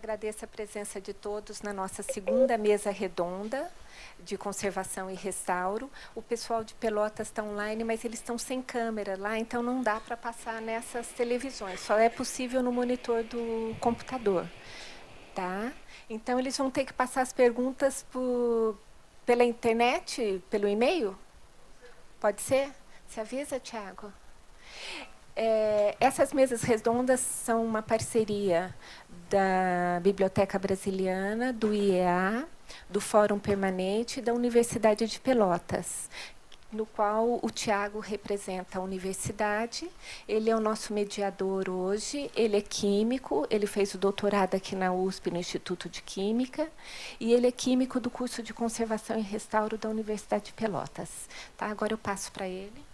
agradeço a presença de todos na nossa segunda mesa redonda de conservação e restauro. O pessoal de Pelotas está online, mas eles estão sem câmera lá, então não dá para passar nessas televisões, só é possível no monitor do computador. Tá? Então, eles vão ter que passar as perguntas pela internet, pelo e-mail? Pode ser? Você avisa, Tiago? Essas mesas redondas são uma parceria da Biblioteca Brasiliana, do IEA, do Fórum Permanente e da Universidade de Pelotas, no qual o Tiago representa a universidade. Ele é o nosso mediador hoje, ele é químico, ele fez o doutorado aqui na USP, no Instituto de Química, e ele é químico do curso de Conservação e Restauro da Universidade de Pelotas. Tá, agora eu passo para ele.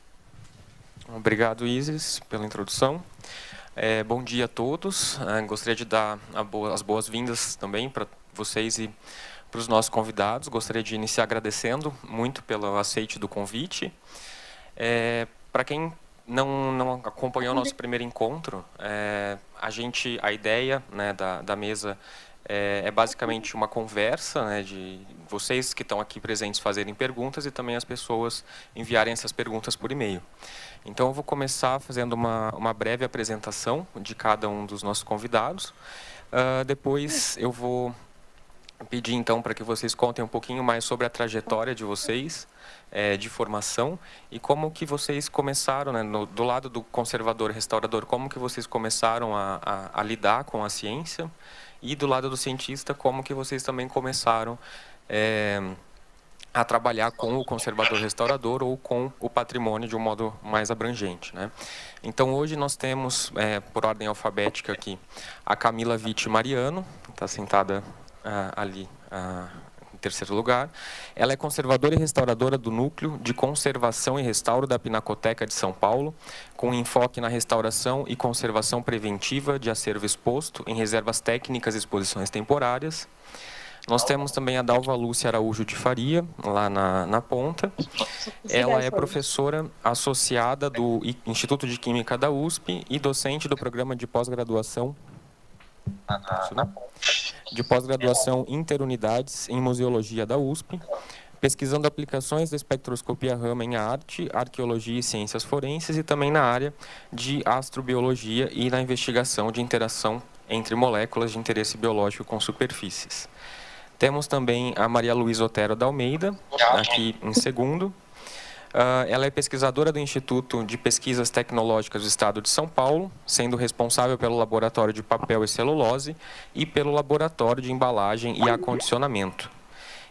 Obrigado, Isis, pela introdução. Bom dia a todos. Gostaria de dar as boas-vindas também para vocês e para os nossos convidados. Gostaria de iniciar agradecendo muito pelo aceite do convite. Para quem não acompanhou o nosso primeiro encontro, a ideia, né, da mesa é basicamente uma conversa, né, de vocês que estão aqui presentes fazerem perguntas e também as pessoas enviarem essas perguntas por e-mail. Então, eu vou começar fazendo uma breve apresentação de cada um dos nossos convidados. Depois, eu vou pedir, então, para que vocês contem um pouquinho mais sobre a trajetória de vocês, de formação, e como que vocês começaram, né, do lado do conservador e restaurador, como que vocês começaram a lidar com a ciência, e do lado do cientista, como que vocês também começaram a trabalhar com o conservador restaurador ou com o patrimônio de um modo mais abrangente, né? Então, hoje nós temos, por ordem alfabética aqui, a Camila Vitti Mariano, está sentada ali em terceiro lugar. Ela é conservadora e restauradora do Núcleo de Conservação e Restauro da Pinacoteca de São Paulo, com enfoque na restauração e conservação preventiva de acervo exposto em reservas técnicas e exposições temporárias. Nós temos também a Dalva Lúcia Araújo de Faria, lá na ponta. Ela é professora associada do Instituto de Química da USP e docente do programa de pós-graduação Interunidades em Museologia da USP, pesquisando aplicações da espectroscopia Raman em arte, arqueologia e ciências forenses e também na área de astrobiologia e na investigação de interação entre moléculas de interesse biológico com superfícies. Temos também a Maria Luísa Otero da Almeida, aqui em segundo. Ela é pesquisadora do Instituto de Pesquisas Tecnológicas do Estado de São Paulo, sendo responsável pelo Laboratório de Papel e Celulose e pelo Laboratório de Embalagem e Acondicionamento.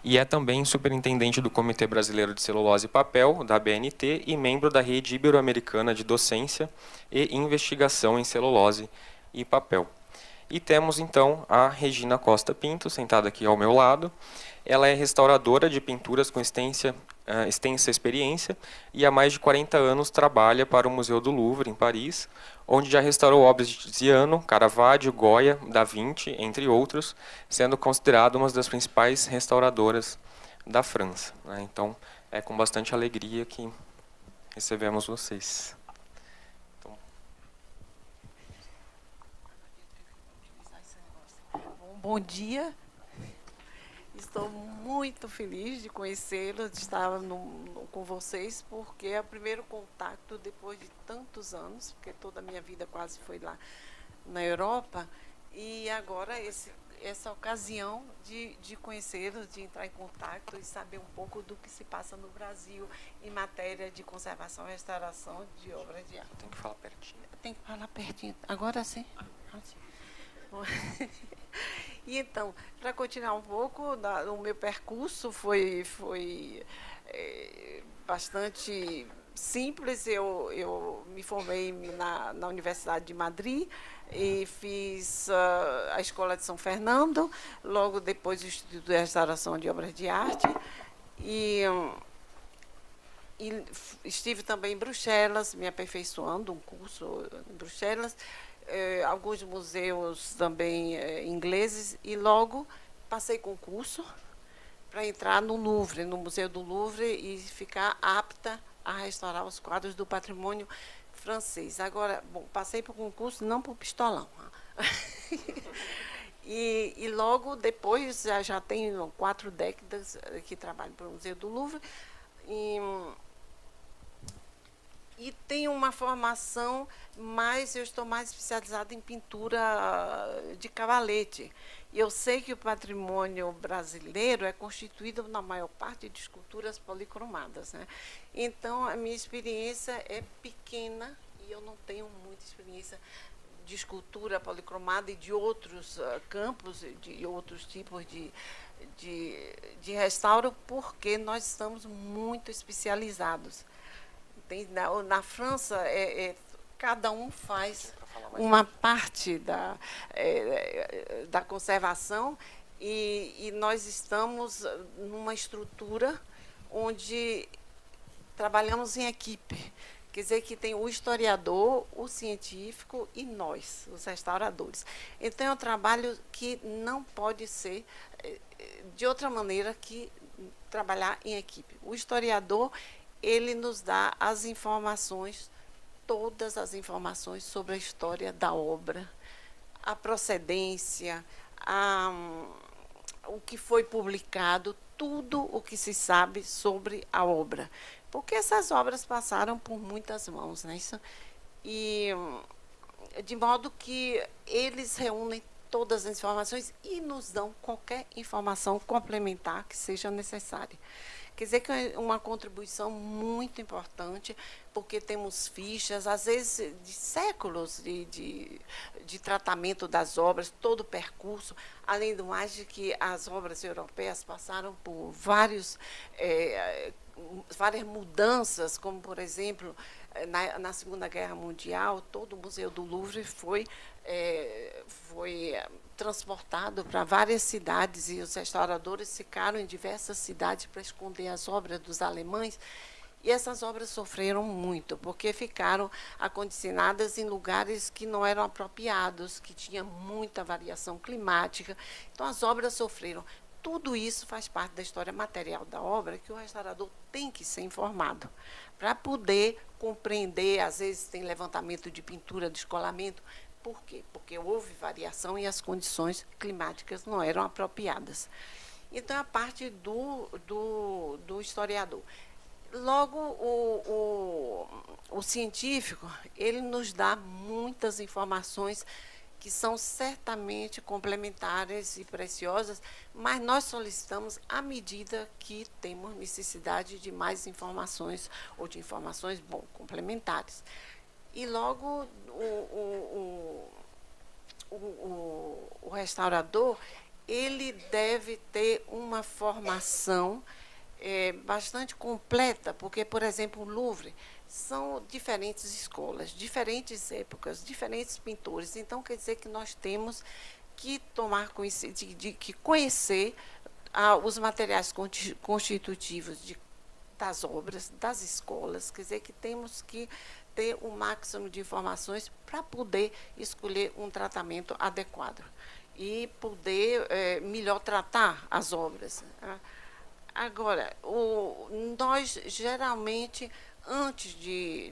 E é também superintendente do Comitê Brasileiro de Celulose e Papel, da ABNT, e membro da Rede Ibero-Americana de Docência e Investigação em Celulose e Papel. E temos, então, a Regina Costa Pinto, sentada aqui ao meu lado. Ela é restauradora de pinturas com extensa experiência e há mais de 40 anos trabalha para o Museu do Louvre, em Paris, onde já restaurou obras de Tiziano, Caravaggio, Goya, Da Vinci, entre outros, sendo considerada uma das principais restauradoras da França, né? Então, é com bastante alegria que recebemos vocês. Bom dia, estou muito feliz de conhecê-los, de estar com vocês, porque é o primeiro contato depois de tantos anos, porque toda a minha vida quase foi lá na Europa, e agora essa ocasião de conhecê-los, de entrar em contato e saber um pouco do que se passa no Brasil em matéria de conservação e restauração de obras de arte. Tem que falar pertinho. Tem que falar pertinho. Agora sim? E então, para continuar um pouco, o meu percurso foi bastante simples. Eu me formei na Universidade de Madrid e fiz a Escola de São Fernando, logo depois o Instituto de Restauração de Obras de Arte, e estive também em Bruxelas, me aperfeiçoando, um curso em Bruxelas, alguns museus também ingleses, e logo passei concurso para entrar no Louvre, no Museu do Louvre, e ficar apta a restaurar os quadros do patrimônio francês. Agora, bom, passei para o concurso não por pistolão. E logo depois, já tenho 4 décadas que trabalho para o Museu do Louvre, e tenho uma formação, mas eu estou mais especializada em pintura de cavalete. E eu sei que o patrimônio brasileiro é constituído, na maior parte, de esculturas policromadas, né? Então, a minha experiência é pequena e eu não tenho muita experiência de escultura policromada e de outros campos, de outros tipos de restauro, porque nós estamos muito especializados. Na França, cada um faz uma parte da conservação e nós estamos numa estrutura onde trabalhamos em equipe. Quer dizer que tem o historiador, o científico e nós, os restauradores. Então, é um trabalho que não pode ser de outra maneira que trabalhar em equipe. O historiador, ele nos dá as informações, todas as informações sobre a história da obra, a procedência, o que foi publicado, tudo o que se sabe sobre a obra. Porque essas obras passaram por muitas mãos, né? E de modo que eles reúnem todas as informações e nos dão qualquer informação complementar que seja necessária. Quer dizer que é uma contribuição muito importante, porque temos fichas, às vezes, de séculos de tratamento das obras, todo o percurso, além do mais de que as obras europeias passaram por várias mudanças, como, por exemplo, na Segunda Guerra Mundial, todo o Museu do Louvre foi transportado para várias cidades e os restauradores ficaram em diversas cidades para esconder as obras dos alemães. E essas obras sofreram muito, porque ficaram acondicionadas em lugares que não eram apropriados, que tinha muita variação climática. Então, as obras sofreram. Tudo isso faz parte da história material da obra, que o restaurador tem que ser informado, para poder compreender. Às vezes tem levantamento de pintura, descolamento. Por quê? Porque houve variação e as condições climáticas não eram apropriadas. Então, a parte do historiador. Logo, o científico, ele nos dá muitas informações que são certamente complementares e preciosas, mas nós solicitamos à medida que temos necessidade de mais informações ou de informações complementares. E logo o restaurador, ele deve ter uma formação bastante completa, porque, por exemplo, o Louvre são diferentes escolas, diferentes épocas, diferentes pintores. Então, quer dizer que nós temos que conhecer os materiais constitutivos das obras, das escolas. Quer dizer que temos que ter o máximo de informações para poder escolher um tratamento adequado e poder melhor tratar as obras. Agora, nós geralmente, antes de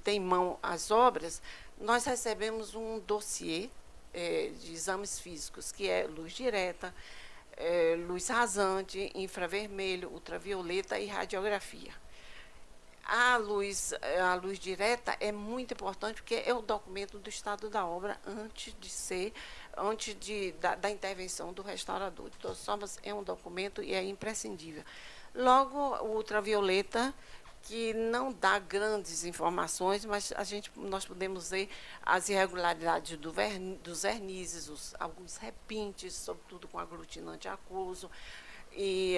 ter em mão as obras, nós recebemos um dossiê de exames físicos, que é luz direta, luz rasante, infravermelho, ultravioleta e radiografia. A luz direta é muito importante, porque é o documento do estado da obra antes da intervenção do restaurador. De todas formas, é um documento e é imprescindível. Logo, o ultravioleta, que não dá grandes informações, mas nós podemos ver as irregularidades dos vernizes, alguns repintes, sobretudo com aglutinante aquoso. E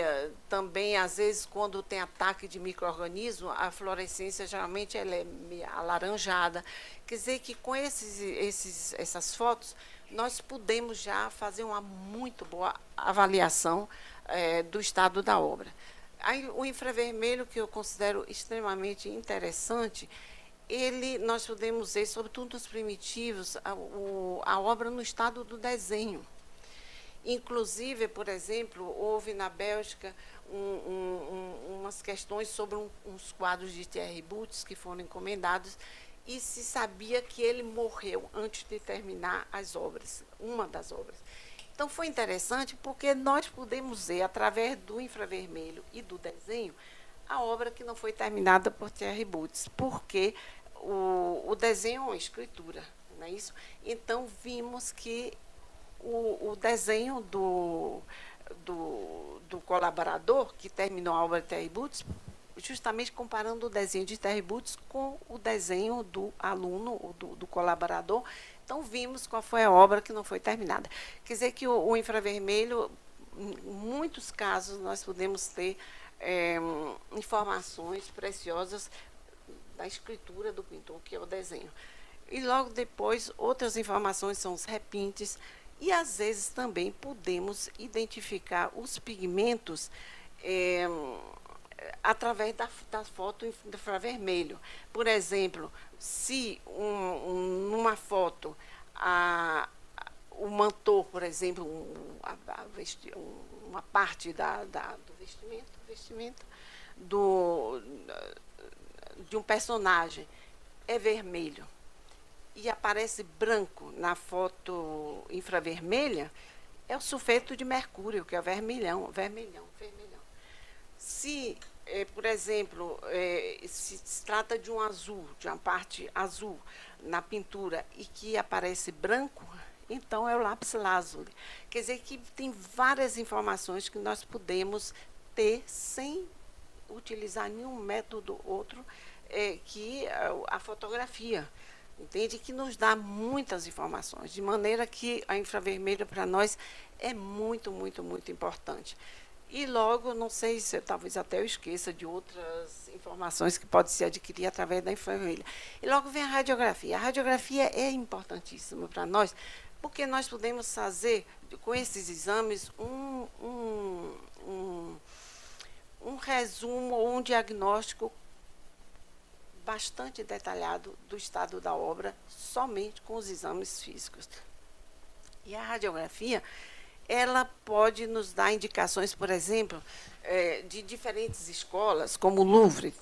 também, às vezes, quando tem ataque de micro-organismo, a fluorescência geralmente ela é alaranjada. Quer dizer que com essas fotos, nós podemos já fazer uma muito boa avaliação do estado da obra. Aí, o infravermelho, que eu considero extremamente interessante, nós podemos ver, sobretudo nos primitivos, a obra no estado do desenho. Inclusive, por exemplo, houve na Bélgica umas questões sobre uns quadros de Thierry Butz que foram encomendados, e se sabia que ele morreu antes de terminar as obras, uma das obras. Então, foi interessante porque nós pudemos ver, através do infravermelho e do desenho, a obra que não foi terminada por Thierry Boots, porque o desenho é uma escritura, não é isso? Então, vimos que o desenho do colaborador, que terminou a obra de Thierry Boots, justamente comparando o desenho de Thierry Boots com o desenho do aluno, do colaborador. Então, vimos qual foi a obra que não foi terminada. Quer dizer que o infravermelho, em muitos casos, nós podemos ter informações preciosas da escritura do pintor, que é o desenho. E, logo depois, outras informações são os repintes, e, às vezes, também podemos identificar os pigmentos através da foto infravermelho. Por exemplo, se numa foto o mantor, por exemplo, uma parte do vestimento de um personagem é vermelho e aparece branco na foto infravermelha, é o sulfeto de mercúrio, que é o vermelhão. Se, por exemplo, se trata de um azul, de uma parte azul na pintura e que aparece branco, então é o lápis lazuli. Quer dizer que tem várias informações que nós podemos ter sem utilizar nenhum método outro que a fotografia. Entende? Que nos dá muitas informações, de maneira que a infravermelho para nós é muito, muito, muito importante. E logo, não sei se talvez até eu esqueça de outras informações que pode se adquirir através da infravermelha. E logo vem a radiografia. A radiografia é importantíssima para nós, porque nós podemos fazer, com esses exames, um resumo ou um diagnóstico bastante detalhado do estado da obra, somente com os exames físicos. E a radiografia, ela pode nos dar indicações, por exemplo, de diferentes escolas, como o Louvre,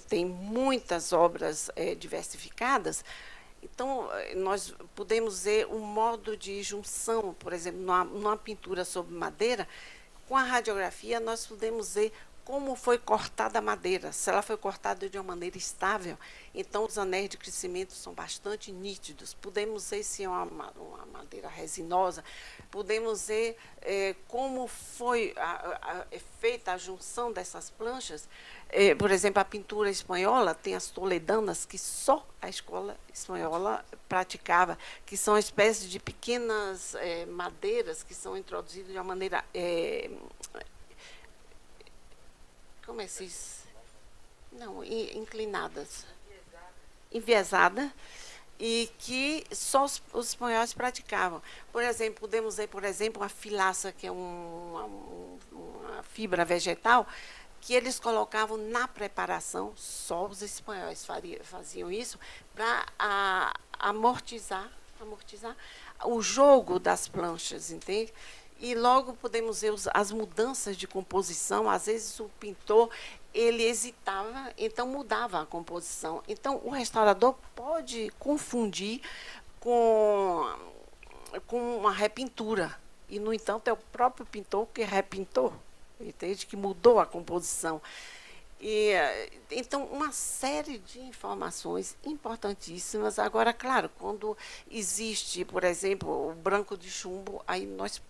tem muitas obras diversificadas. Então, nós podemos ver um modo de junção, por exemplo, numa pintura sobre madeira. Com a radiografia, nós podemos ver como foi cortada a madeira, se ela foi cortada de uma maneira estável, então os anéis de crescimento são bastante nítidos. Podemos ver se é uma madeira resinosa, podemos ver como foi feita a junção dessas planchas. Por exemplo, a pintura espanhola tem as toledanas, que só a escola espanhola praticava, que são espécies de pequenas madeiras que são introduzidas de uma maneira... como é que se diz? Não, inclinadas. Enviesada, e que só os espanhóis praticavam. Por exemplo, podemos ver, por exemplo, a filaça, que é uma fibra vegetal, que eles colocavam na preparação, só os espanhóis faziam isso, para amortizar o jogo das planchas, entende? E logo podemos ver as mudanças de composição. Às vezes o pintor, ele hesitava, então mudava a composição. Então o restaurador pode confundir com uma repintura. E, no entanto, é o próprio pintor que repintou, entende? Que mudou a composição. Então, uma série de informações importantíssimas. Agora, claro, quando existe, por exemplo, o branco de chumbo, aí nós,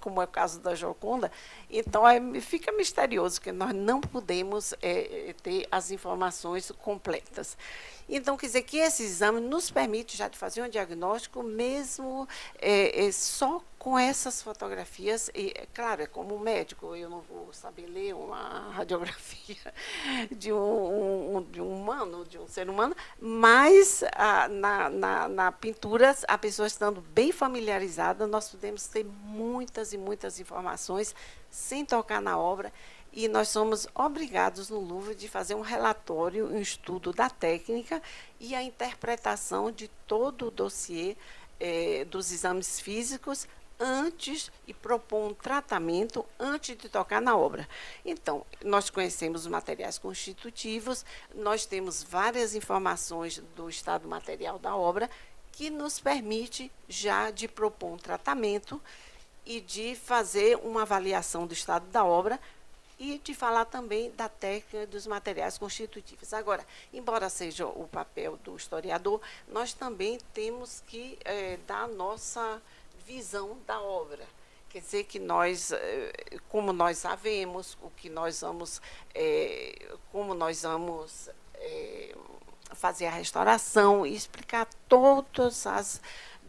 como é o caso da Gioconda, então fica misterioso, porque nós não podemos ter as informações completas. Então, quer dizer que esse exame nos permite já de fazer um diagnóstico mesmo só com essas fotografias. E, claro, é como médico, eu não vou saber ler uma radiografia de um humano, de um ser humano, mas na pintura, a pessoa estando bem familiarizada, nós podemos ter muitas e muitas informações sem tocar na obra. E nós somos obrigados no Louvre de fazer um relatório, um estudo da técnica e a interpretação de todo o dossiê dos exames físicos antes e propor um tratamento antes de tocar na obra. Então, nós conhecemos os materiais constitutivos, nós temos várias informações do estado material da obra que nos permite já de propor um tratamento e de fazer uma avaliação do estado da obra e de falar também da técnica dos materiais constitutivos. Agora, embora seja o papel do historiador, nós também temos que dar a nossa visão da obra. Quer dizer que nós, como nós a vemos, o que nós vamos, como nós vamos fazer a restauração e explicar todas as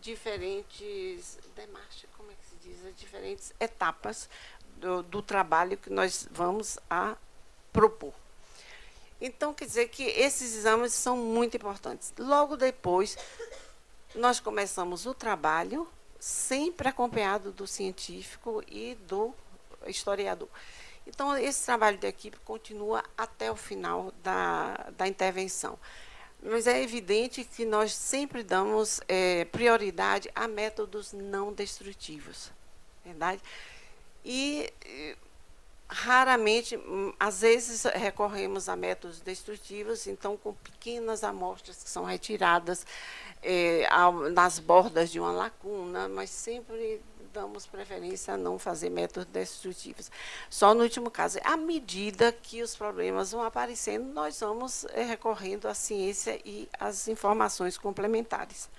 diferentes demarches, como é que se diz, as diferentes etapas do trabalho que nós vamos a propor. Então, quer dizer que esses exames são muito importantes. Logo depois, nós começamos o trabalho, sempre acompanhado do científico e do historiador. Então, esse trabalho de equipe continua até o final da intervenção. Mas é evidente que nós sempre damos prioridade a métodos não destrutivos, verdade? E raramente, às vezes, recorremos a métodos destrutivos, então, com pequenas amostras que são retiradas nas bordas de uma lacuna, mas sempre damos preferência a não fazer métodos destrutivos. Só no último caso, à medida que os problemas vão aparecendo, nós vamos recorrendo à ciência e às informações complementares.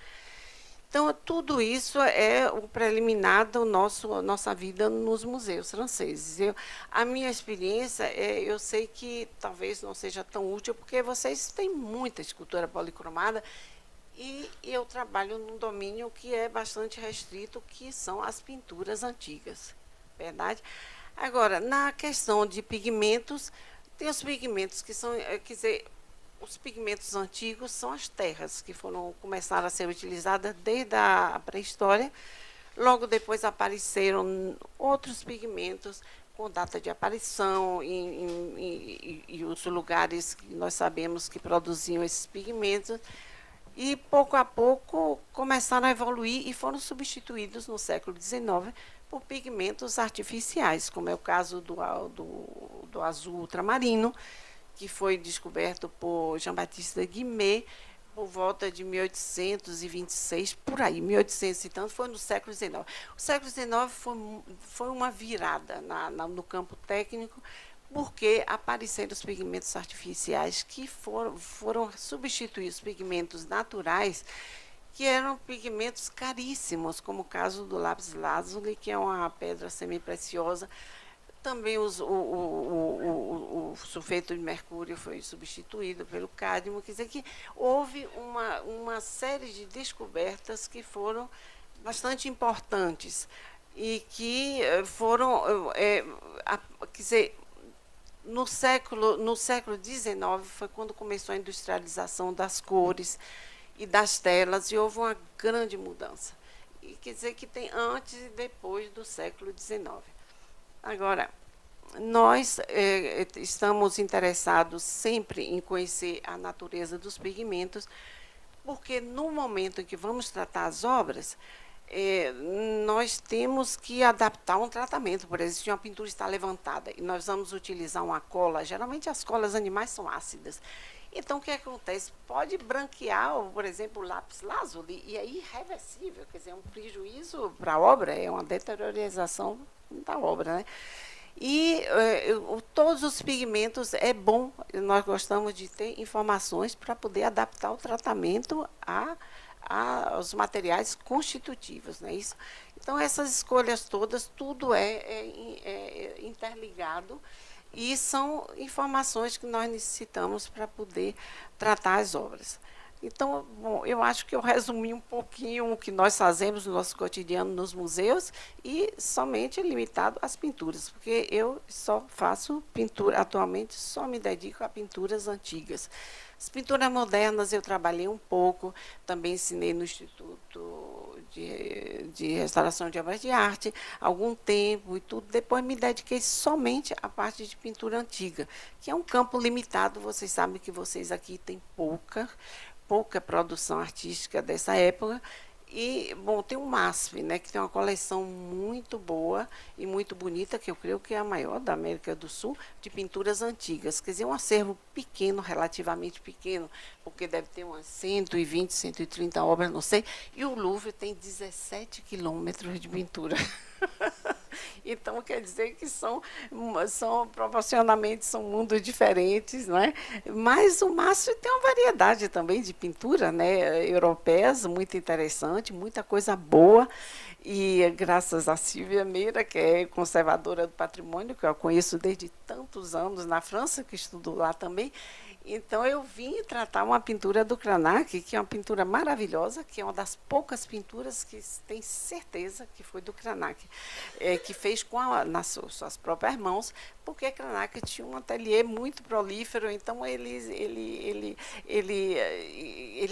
Então, tudo isso é o preliminar da nossa vida nos museus franceses. A minha experiência, eu sei que talvez não seja tão útil, porque vocês têm muita escultura policromada, e eu trabalho num domínio que é bastante restrito, que são as pinturas antigas, verdade? Agora, na questão de pigmentos, tem os pigmentos que são, quer dizer, os pigmentos antigos são as terras, que começaram a ser utilizadas desde a pré-história. Logo depois apareceram outros pigmentos com data de aparição e os lugares que nós sabemos que produziam esses pigmentos. E, pouco a pouco, começaram a evoluir e foram substituídos no século XIX por pigmentos artificiais, como é o caso do azul ultramarino, que foi descoberto por Jean-Baptiste Guimet por volta de 1826, por aí, 1800 e tanto, foi no século XIX. O século XIX foi uma virada no campo técnico, porque apareceram os pigmentos artificiais que foram substituir os pigmentos naturais, que eram pigmentos caríssimos, como o caso do lápis lazuli, que é uma pedra semipreciosa. Também o sulfeto de mercúrio foi substituído pelo cádmio. Quer dizer que houve uma série de descobertas que foram bastante importantes e que foram, quer dizer, no século XIX foi quando começou a industrialização das cores e das telas, e houve uma grande mudança. E quer dizer que tem antes e depois do século XIX. Agora, nós estamos interessados sempre em conhecer a natureza dos pigmentos, porque no momento em que vamos tratar as obras, nós temos que adaptar um tratamento. Por exemplo, se uma pintura está levantada e nós vamos utilizar uma cola, geralmente as colas animais são ácidas. Então, o que acontece? Pode branquear, por exemplo, o lápis lazuli, e é irreversível, quer dizer, é um prejuízo para a obra, é uma deteriorização da obra, né? E todos os pigmentos é bom, nós gostamos de ter informações para poder adaptar o tratamento aos materiais constitutivos, não é isso? Então, essas escolhas todas, tudo é interligado, e são informações que nós necessitamos para poder tratar as obras. Então, bom, eu acho que eu resumi um pouquinho o que nós fazemos no nosso cotidiano nos museus, e somente limitado às pinturas, porque eu só faço pintura, atualmente só me dedico a pinturas antigas. As pinturas modernas eu trabalhei um pouco, também ensinei no Instituto de Restauração de Obras de Arte, algum tempo e tudo. Depois me dediquei somente à parte de pintura antiga, que é um campo limitado. Vocês sabem que vocês aqui têm pouca produção artística dessa época, E, bom, tem o MASP, né, que tem uma coleção muito boa e muito bonita, que eu creio que é a maior da América do Sul, de pinturas antigas. Quer dizer, um acervo pequeno, relativamente pequeno, porque deve ter umas 120, 130 obras, não sei. E o Louvre tem 17 quilômetros de pintura. Então, quer dizer que são proporcionalmente são mundos diferentes, não é? Mas o MASP tem uma variedade também de pintura, né, europeias, muito interessante, muita coisa boa. E graças a Silvia Meira, que é conservadora do patrimônio, que eu conheço desde tantos anos na França, que estudou lá também. Então, eu vim tratar uma pintura do Cranach, que é uma pintura maravilhosa, que é uma das poucas pinturas que tem certeza que foi do Cranach, que fez nas suas próprias mãos, porque Cranach tinha um ateliê muito prolífero, então ele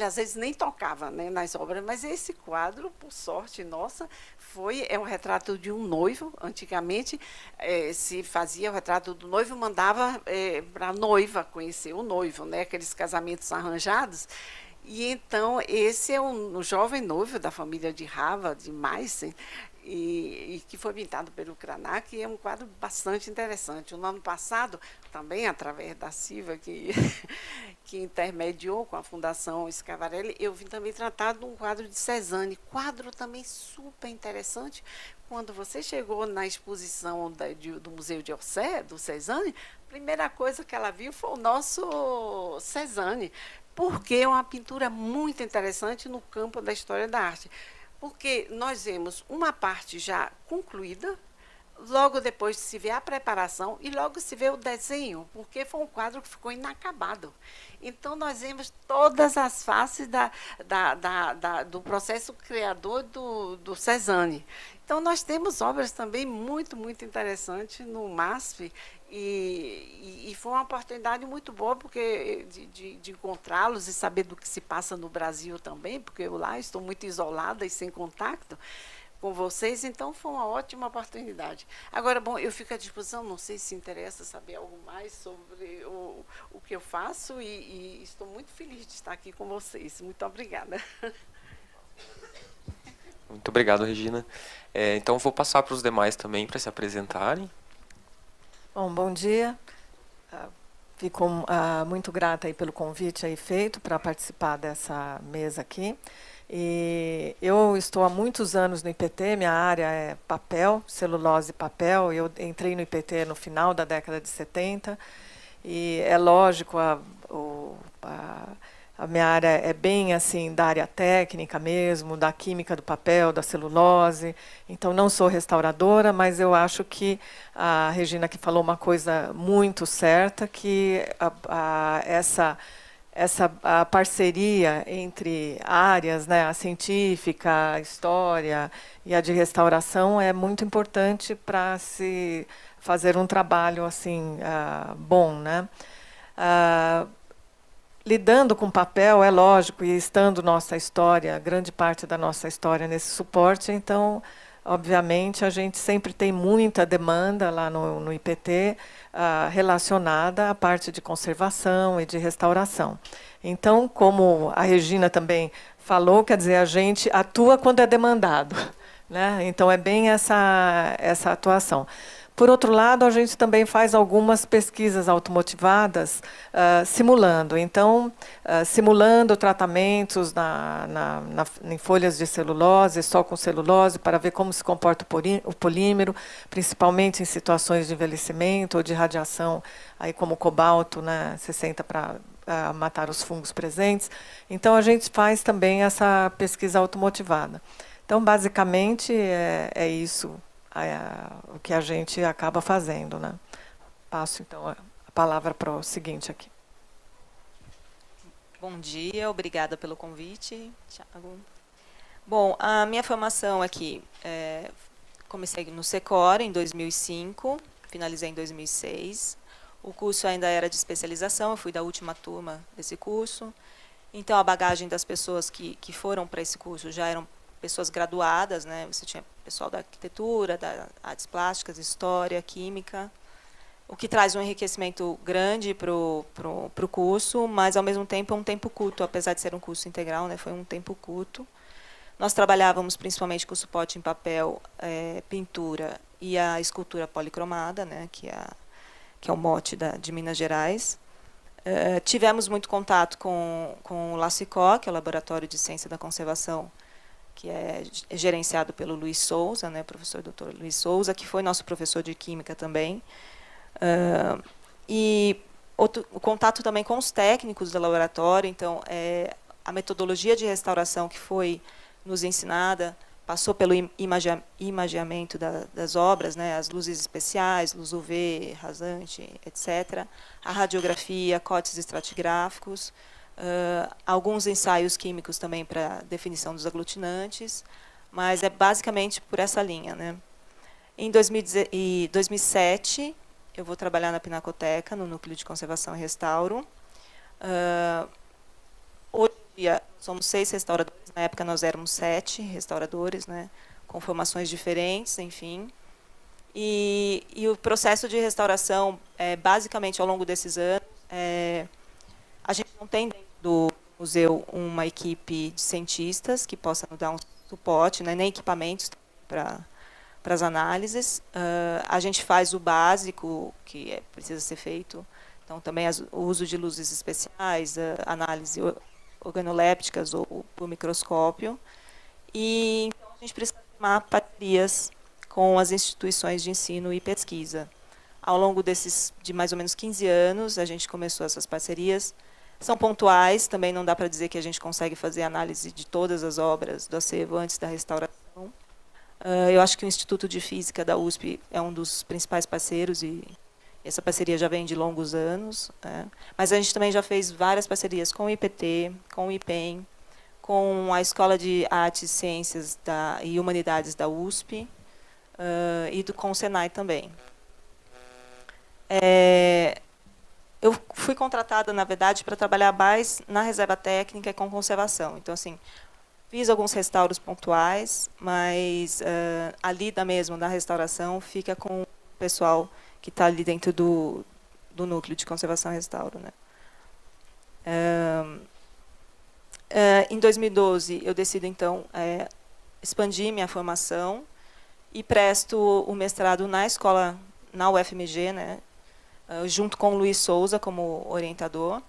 às vezes nem tocava, né, nas obras, mas esse quadro, por sorte nossa, é um retrato de um noivo. Antigamente se fazia o retrato do noivo, mandava para a noiva conhecer o noivo, né, aqueles casamentos arranjados. E então esse é um jovem noivo da família de Rava, de Meissen, e que foi pintado pelo Cranach, e é um quadro bastante interessante. No ano passado, também através da Silva, que intermediou com a Fundação Schiavarelli, eu vim também tratar de um quadro de Cézanne, quadro também super interessante. Quando você chegou na exposição do Museu de Orsay, do Cézanne, a primeira coisa que ela viu foi o nosso Cézanne, porque é uma pintura muito interessante no campo da história da arte. Porque nós vemos uma parte já concluída, logo depois se vê a preparação e logo se vê o desenho, porque foi um quadro que ficou inacabado. Então, nós vemos todas as faces do processo criador do Cézanne. Então, nós temos obras também muito, muito interessantes no MASP, e foi uma oportunidade muito boa porque de encontrá-los e saber do que se passa no Brasil também, porque eu lá estou muito isolada e sem contato com vocês, então foi uma ótima oportunidade. Agora, bom, eu fico à disposição, não sei se interessa saber algo mais sobre o que eu faço, e estou muito feliz de estar aqui com vocês. Muito obrigada. Muito obrigado, Regina. Então, vou passar para os demais também para se apresentarem. Bom dia. Fico muito grata aí pelo convite aí feito para participar dessa mesa aqui. E eu estou há muitos anos no IPT, minha área é papel, celulose e papel. Eu entrei no IPT no final da década de 70, e é lógico, a minha área é bem assim da área técnica mesmo, da química do papel, da celulose. Então, não sou restauradora, mas eu acho que a Regina aqui falou uma coisa muito certa, que a parceria entre áreas, né, a científica, a história e a de restauração é muito importante para se fazer um trabalho assim bom, né? Lidando com papel, é lógico, e estando nossa história, grande parte da nossa história nesse suporte, então, obviamente, a gente sempre tem muita demanda lá no IPT relacionada à parte de conservação e de restauração. Então, como a Regina também falou, quer dizer, a gente atua quando é demandado, né? Então, é bem essa atuação. Por outro lado, a gente também faz algumas pesquisas automotivadas simulando. Então, simulando tratamentos em folhas de celulose, só com celulose, para ver como se comporta o polímero, principalmente em situações de envelhecimento ou de radiação, aí como cobalto, né, 60 para matar os fungos presentes. Então, a gente faz também essa pesquisa automotivada. Então, basicamente, é isso. O que a gente acaba fazendo, né? Passo, então, a palavra para o seguinte aqui. Bom dia, obrigada pelo convite, Thiago. Bom, a minha formação aqui, comecei no Secor em 2005, finalizei em 2006. O curso ainda era de especialização, eu fui da última turma desse curso. Então, a bagagem das pessoas que foram para esse curso já eram pessoas graduadas, né? Você tinha pessoal da arquitetura, da artes plásticas, história, química, o que traz um enriquecimento grande para o curso, mas, ao mesmo tempo, é um tempo curto, apesar de ser um curso integral, né? Foi um tempo curto. Nós trabalhávamos principalmente com suporte em papel, pintura e a escultura policromada, né, que é o mote de Minas Gerais. Tivemos muito contato com o LACICO, que é o Laboratório de Ciência da Conservação, que é gerenciado pelo Luiz Souza, né, professor Dr. Luiz Souza, que foi nosso professor de Química também. E o contato também com os técnicos do laboratório. Então, a metodologia de restauração que foi nos ensinada passou pelo imageamento das obras, né, as luzes especiais, luz UV, rasante, etc., a radiografia, cortes estratigráficos, alguns ensaios químicos também para definição dos aglutinantes, mas é basicamente por essa linha, né. Em 2007, eu vou trabalhar na Pinacoteca, no Núcleo de Conservação e Restauro. Hoje em dia, somos 6 restauradores. Na época, nós éramos 7 restauradores, né, com formações diferentes, enfim. E o processo de restauração, basicamente, ao longo desses anos, a gente não tem dentro do museu uma equipe de cientistas que possa nos dar um suporte, né, nem equipamentos para as análises. A gente faz o básico, que precisa ser feito. Então, também o uso de luzes especiais, análise organolépticas ou por microscópio. E então, a gente precisa formar parcerias com as instituições de ensino e pesquisa. Ao longo de mais ou menos 15 anos, a gente começou essas parcerias. São pontuais, também não dá para dizer que a gente consegue fazer análise de todas as obras do acervo antes da restauração. Eu acho que o Instituto de Física da USP é um dos principais parceiros e essa parceria já vem de longos anos. Mas a gente também já fez várias parcerias com o IPT, com o IPEM, com a Escola de Artes, Ciências e Humanidades da USP e com o Senai também. Eu fui contratada, na verdade, para trabalhar mais na reserva técnica e com conservação. Então, assim, fiz alguns restauros pontuais, mas a lida mesmo da restauração fica com o pessoal que está ali dentro do núcleo de conservação e restauro, né. Em 2012, eu decido, então, expandir minha formação e presto o mestrado na escola, na UFMG, né, junto com o Luiz Souza como orientador,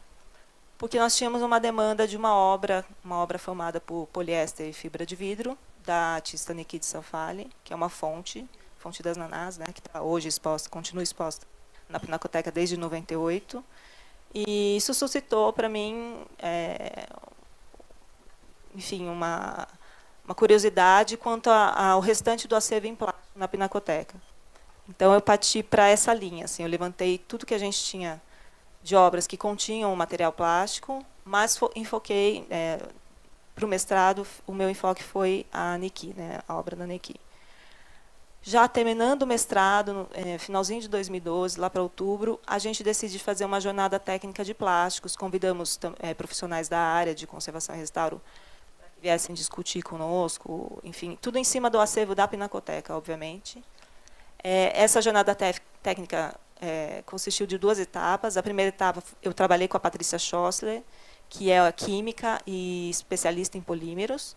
porque nós tínhamos uma demanda de uma obra formada por poliéster e fibra de vidro, da artista Niki de Sanfali, que é uma fonte das Nanás, né, que está hoje exposta, continua exposta na Pinacoteca desde 98. E isso suscitou para mim, enfim, uma curiosidade quanto ao restante do acervo em plástico na Pinacoteca. Então, eu parti para essa linha. Assim, eu levantei tudo que a gente tinha de obras que continham material plástico, mas enfoquei para o mestrado, o meu enfoque foi a Niki, né, a obra da Niki. Já terminando o mestrado, finalzinho de 2012, lá para outubro, a gente decide fazer uma jornada técnica de plásticos. Convidamos profissionais da área de conservação e restauro para que viessem discutir conosco, enfim, tudo em cima do acervo da Pinacoteca, obviamente. Essa jornada técnica consistiu de 2 etapas. A primeira etapa, eu trabalhei com a Patrícia Schossler, que é química e especialista em polímeros.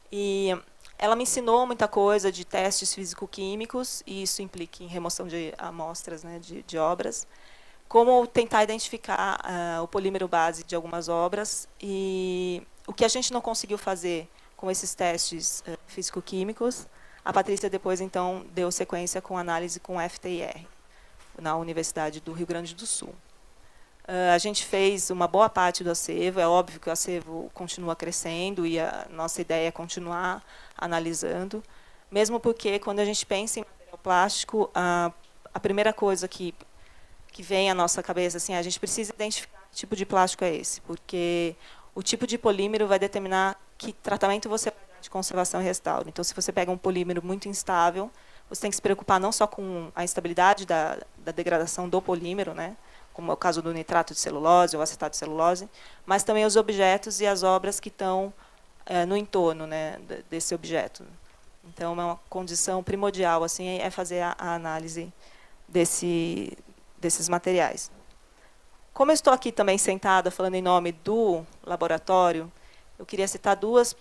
E ela me ensinou muita coisa de testes físico-químicos, e isso implica em remoção de amostras, né, de obras, como tentar identificar o polímero base de algumas obras. E o que a gente não conseguiu fazer com esses testes físico-químicos, a Patrícia depois, então, deu sequência com análise com FTIR, na Universidade do Rio Grande do Sul. A gente fez uma boa parte do acervo. É óbvio que o acervo continua crescendo e a nossa ideia é continuar analisando, mesmo porque, quando a gente pensa em material plástico, a primeira coisa que vem à nossa cabeça, assim, a gente precisa identificar que tipo de plástico é esse, porque o tipo de polímero vai determinar que tratamento você vai dar de conservação e restauro. Então, se você pega um polímero muito instável, você tem que se preocupar não só com a instabilidade da degradação do polímero, né, como é o caso do nitrato de celulose ou acetato de celulose, mas também os objetos e as obras que estão no entorno, né, desse objeto. Então, é uma condição primordial, assim, é fazer a análise desses materiais. Como eu estou aqui também sentada falando em nome do laboratório, eu queria citar duas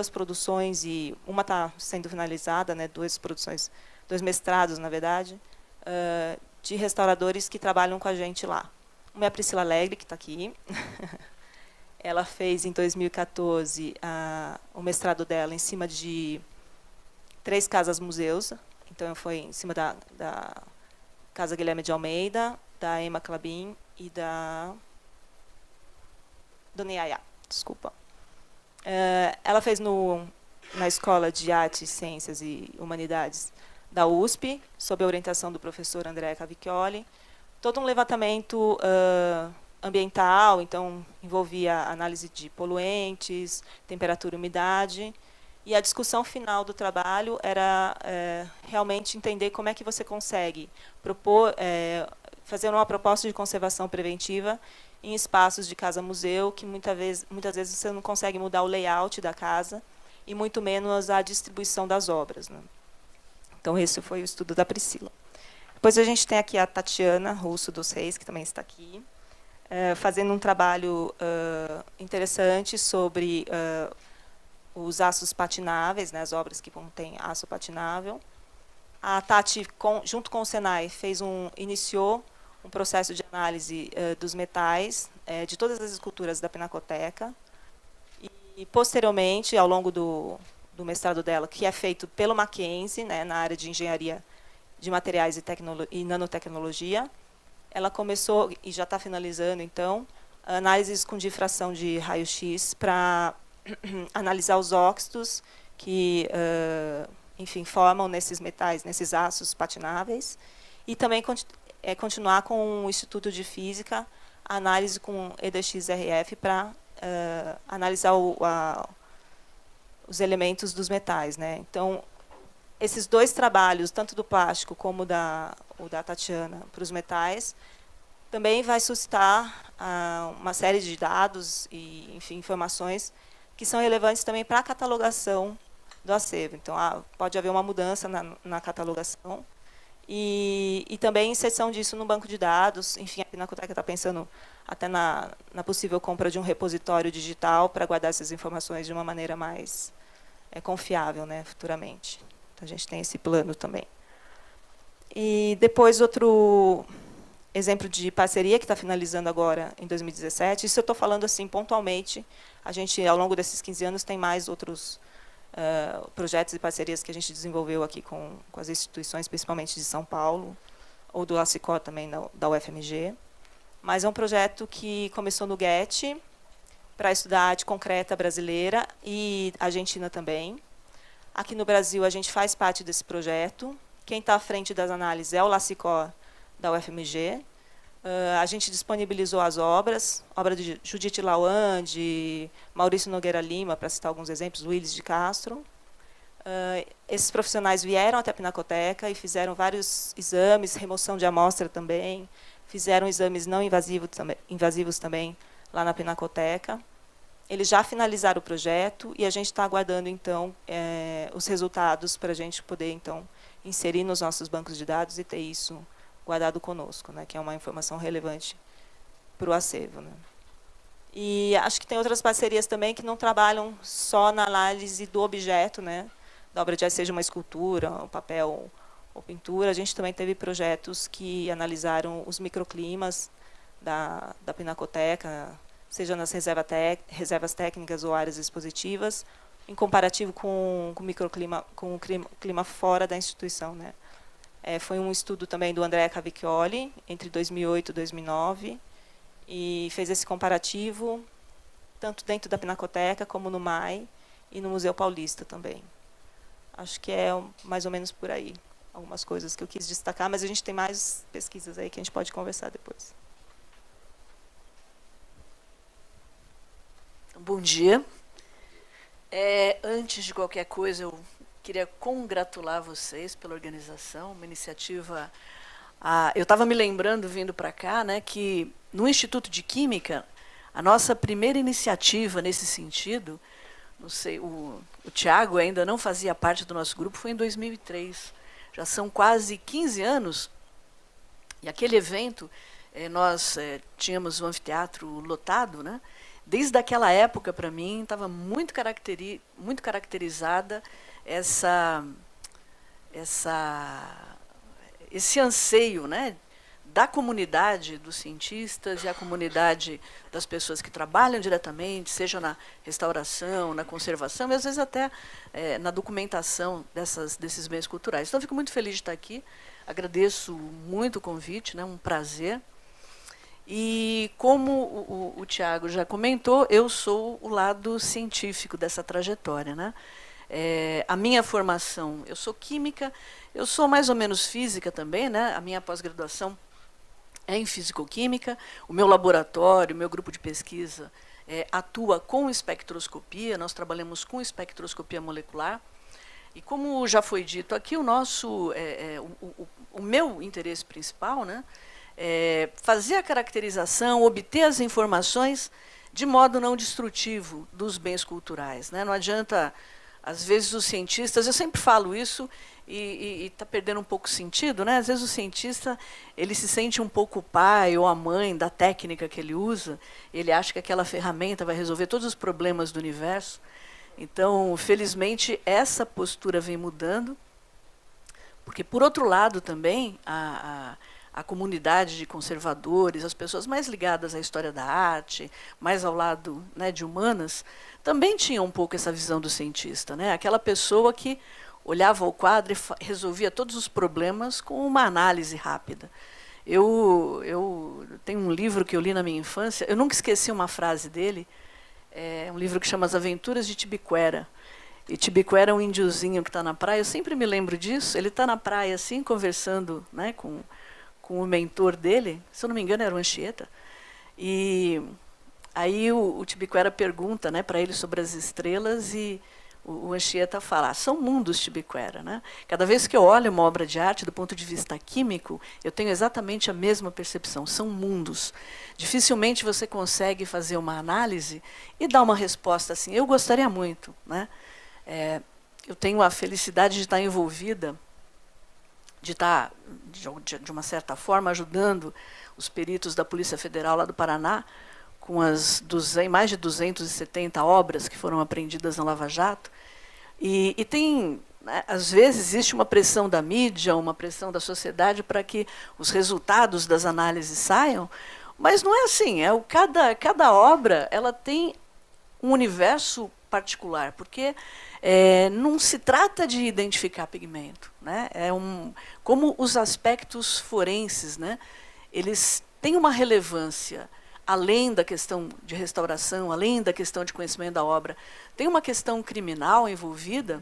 produções, e uma está sendo finalizada, né, dois mestrados, na verdade, de restauradores que trabalham com a gente lá. Uma é a Priscila Alegre, que está aqui. Ela fez, em 2014, o mestrado dela em cima de 3 casas-museus. Então, foi em cima da Casa Guilherme de Almeida, da Emma Clabin e da Dona Yaya, desculpa. Ela fez na Escola de Artes, Ciências e Humanidades da USP, sob a orientação do professor André Cavicchioli, todo um levantamento ambiental, então envolvia análise de poluentes, temperatura e umidade, e a discussão final do trabalho era realmente entender como é que você consegue fazer uma proposta de conservação preventiva em espaços de casa-museu, que muitas vezes você não consegue mudar o layout da casa, e muito menos a distribuição das obras, né? Então, esse foi o estudo da Priscila. Depois a gente tem aqui a Tatiana Russo dos Reis, que também está aqui, fazendo um trabalho interessante sobre os aços patináveis, né, as obras que contêm aço patinável. A Tati, junto com o Senai, iniciou um processo de análise dos metais de todas as esculturas da Pinacoteca. E, posteriormente, ao longo do mestrado dela, que é feito pelo Mackenzie, né, na área de engenharia de materiais e nanotecnologia, ela começou, e já está finalizando, então, análises com difração de raio-x para analisar os óxidos que, enfim, formam nesses metais, nesses aços patináveis, e também continuar com o Instituto de Física, a análise com EDX-RF para analisar os elementos dos metais, né? Então, esses 2 trabalhos, tanto do plástico como o da Tatiana, para os metais, também vai suscitar uma série de dados e, enfim, informações que são relevantes também para a catalogação do acervo. Então, pode haver uma mudança na catalogação e também inserção disso no banco de dados. Enfim, a Pinacoteca está pensando até na possível compra de um repositório digital para guardar essas informações de uma maneira mais confiável, né, futuramente. Então, a gente tem esse plano também. E depois, outro exemplo de parceria que está finalizando agora em 2017, isso eu estou falando assim pontualmente, a gente, ao longo desses 15 anos, tem mais outros projetos e parcerias que a gente desenvolveu aqui com as instituições, principalmente de São Paulo, ou do LACICOR também, da UFMG. Mas é um projeto que começou no GET, para estudar arte concreta brasileira e argentina também. Aqui no Brasil, a gente faz parte desse projeto. Quem está à frente das análises é o LACICOR da UFMG. A gente disponibilizou as obras, obra de Judite Lauan, de Maurício Nogueira Lima, para citar alguns exemplos, Willis de Castro. Esses profissionais vieram até a Pinacoteca e fizeram vários exames, remoção de amostra também, fizeram exames não invasivos também lá na Pinacoteca. Eles já finalizaram o projeto e a gente está aguardando, então, os resultados para a gente poder, então, inserir nos nossos bancos de dados e ter isso guardado conosco, né, que é uma informação relevante para o acervo, né. E acho que tem outras parcerias também que não trabalham só na análise do objeto, né, da obra de arte, seja uma escultura, um papel ou pintura. A gente também teve projetos que analisaram os microclimas da Pinacoteca, seja nas reservas técnicas ou áreas expositivas, em comparativo com o microclima, com o clima fora da instituição, né. Foi um estudo também do André Cavicchioli, entre 2008 e 2009, e fez esse comparativo, tanto dentro da Pinacoteca, como no MAI, e no Museu Paulista também. Acho que é mais ou menos por aí, algumas coisas que eu quis destacar, mas a gente tem mais pesquisas aí que a gente pode conversar depois. Bom dia. Antes de qualquer coisa, eu queria congratular vocês pela organização, uma iniciativa. Eu estava me lembrando, vindo para cá, né, que no Instituto de Química, a nossa primeira iniciativa nesse sentido, não sei, o Tiago ainda não fazia parte do nosso grupo, foi em 2003. Já são quase 15 anos. E aquele evento, nós tínhamos um anfiteatro lotado, né? desde aquela época, para mim, estava muito caracterizada esse anseio, né, da comunidade dos cientistas e a comunidade das pessoas que trabalham diretamente, seja na restauração, na conservação, e às vezes até na documentação desses bens culturais. Então, eu fico muito feliz de estar aqui, agradeço muito o convite, né, um prazer. E, como o Tiago já comentou, eu sou o lado científico dessa trajetória, né? A minha formação, eu sou química, eu sou mais ou menos física também, né? A minha pós-graduação é em fisicoquímica, o meu laboratório, o meu grupo de pesquisa atua com espectroscopia, nós trabalhamos com espectroscopia molecular. E como já foi dito aqui, o meu interesse principal, né, é fazer a caracterização, obter as informações de modo não destrutivo dos bens culturais, né? Não adianta, às vezes, os cientistas, eu sempre falo isso, e está perdendo um pouco o sentido, né? Às vezes o cientista ele se sente um pouco o pai ou a mãe da técnica que ele usa, ele acha que aquela ferramenta vai resolver todos os problemas do universo. Então, felizmente, essa postura vem mudando, porque, por outro lado, também, a comunidade de conservadores, as pessoas mais ligadas à história da arte, mais ao lado, né, de humanas, também tinham um pouco essa visão do cientista, né? Aquela pessoa que olhava o quadro e resolvia todos os problemas com uma análise rápida. Eu tenho um livro que eu li na minha infância, eu nunca esqueci uma frase dele, é um livro que chama As Aventuras de Tibiquera. E Tibiquera é um índiozinho que está na praia, eu sempre me lembro disso, ele está na praia assim, conversando, né, com o mentor dele, se eu não me engano era o Anchieta, e aí o Tibiquera pergunta, né, para ele sobre as estrelas, e o Anchieta fala, são mundos, Tibiquera, né? Cada vez que eu olho uma obra de arte do ponto de vista químico, eu tenho exatamente a mesma percepção, são mundos. Dificilmente você consegue fazer uma análise e dar uma resposta assim. Eu gostaria muito, né? Eu tenho a felicidade de estar envolvida, de estar, de uma certa forma, ajudando os peritos da Polícia Federal lá do Paraná, com mais de 270 obras que foram apreendidas na Lava Jato. E tem, né, às vezes, existe uma pressão da mídia, uma pressão da sociedade para que os resultados das análises saiam, mas não é assim. Cada obra ela tem um universo particular, porque não se trata de identificar pigmento, né? Como os aspectos forenses, né, eles têm uma relevância além da questão de restauração, além da questão de conhecimento da obra, tem uma questão criminal envolvida.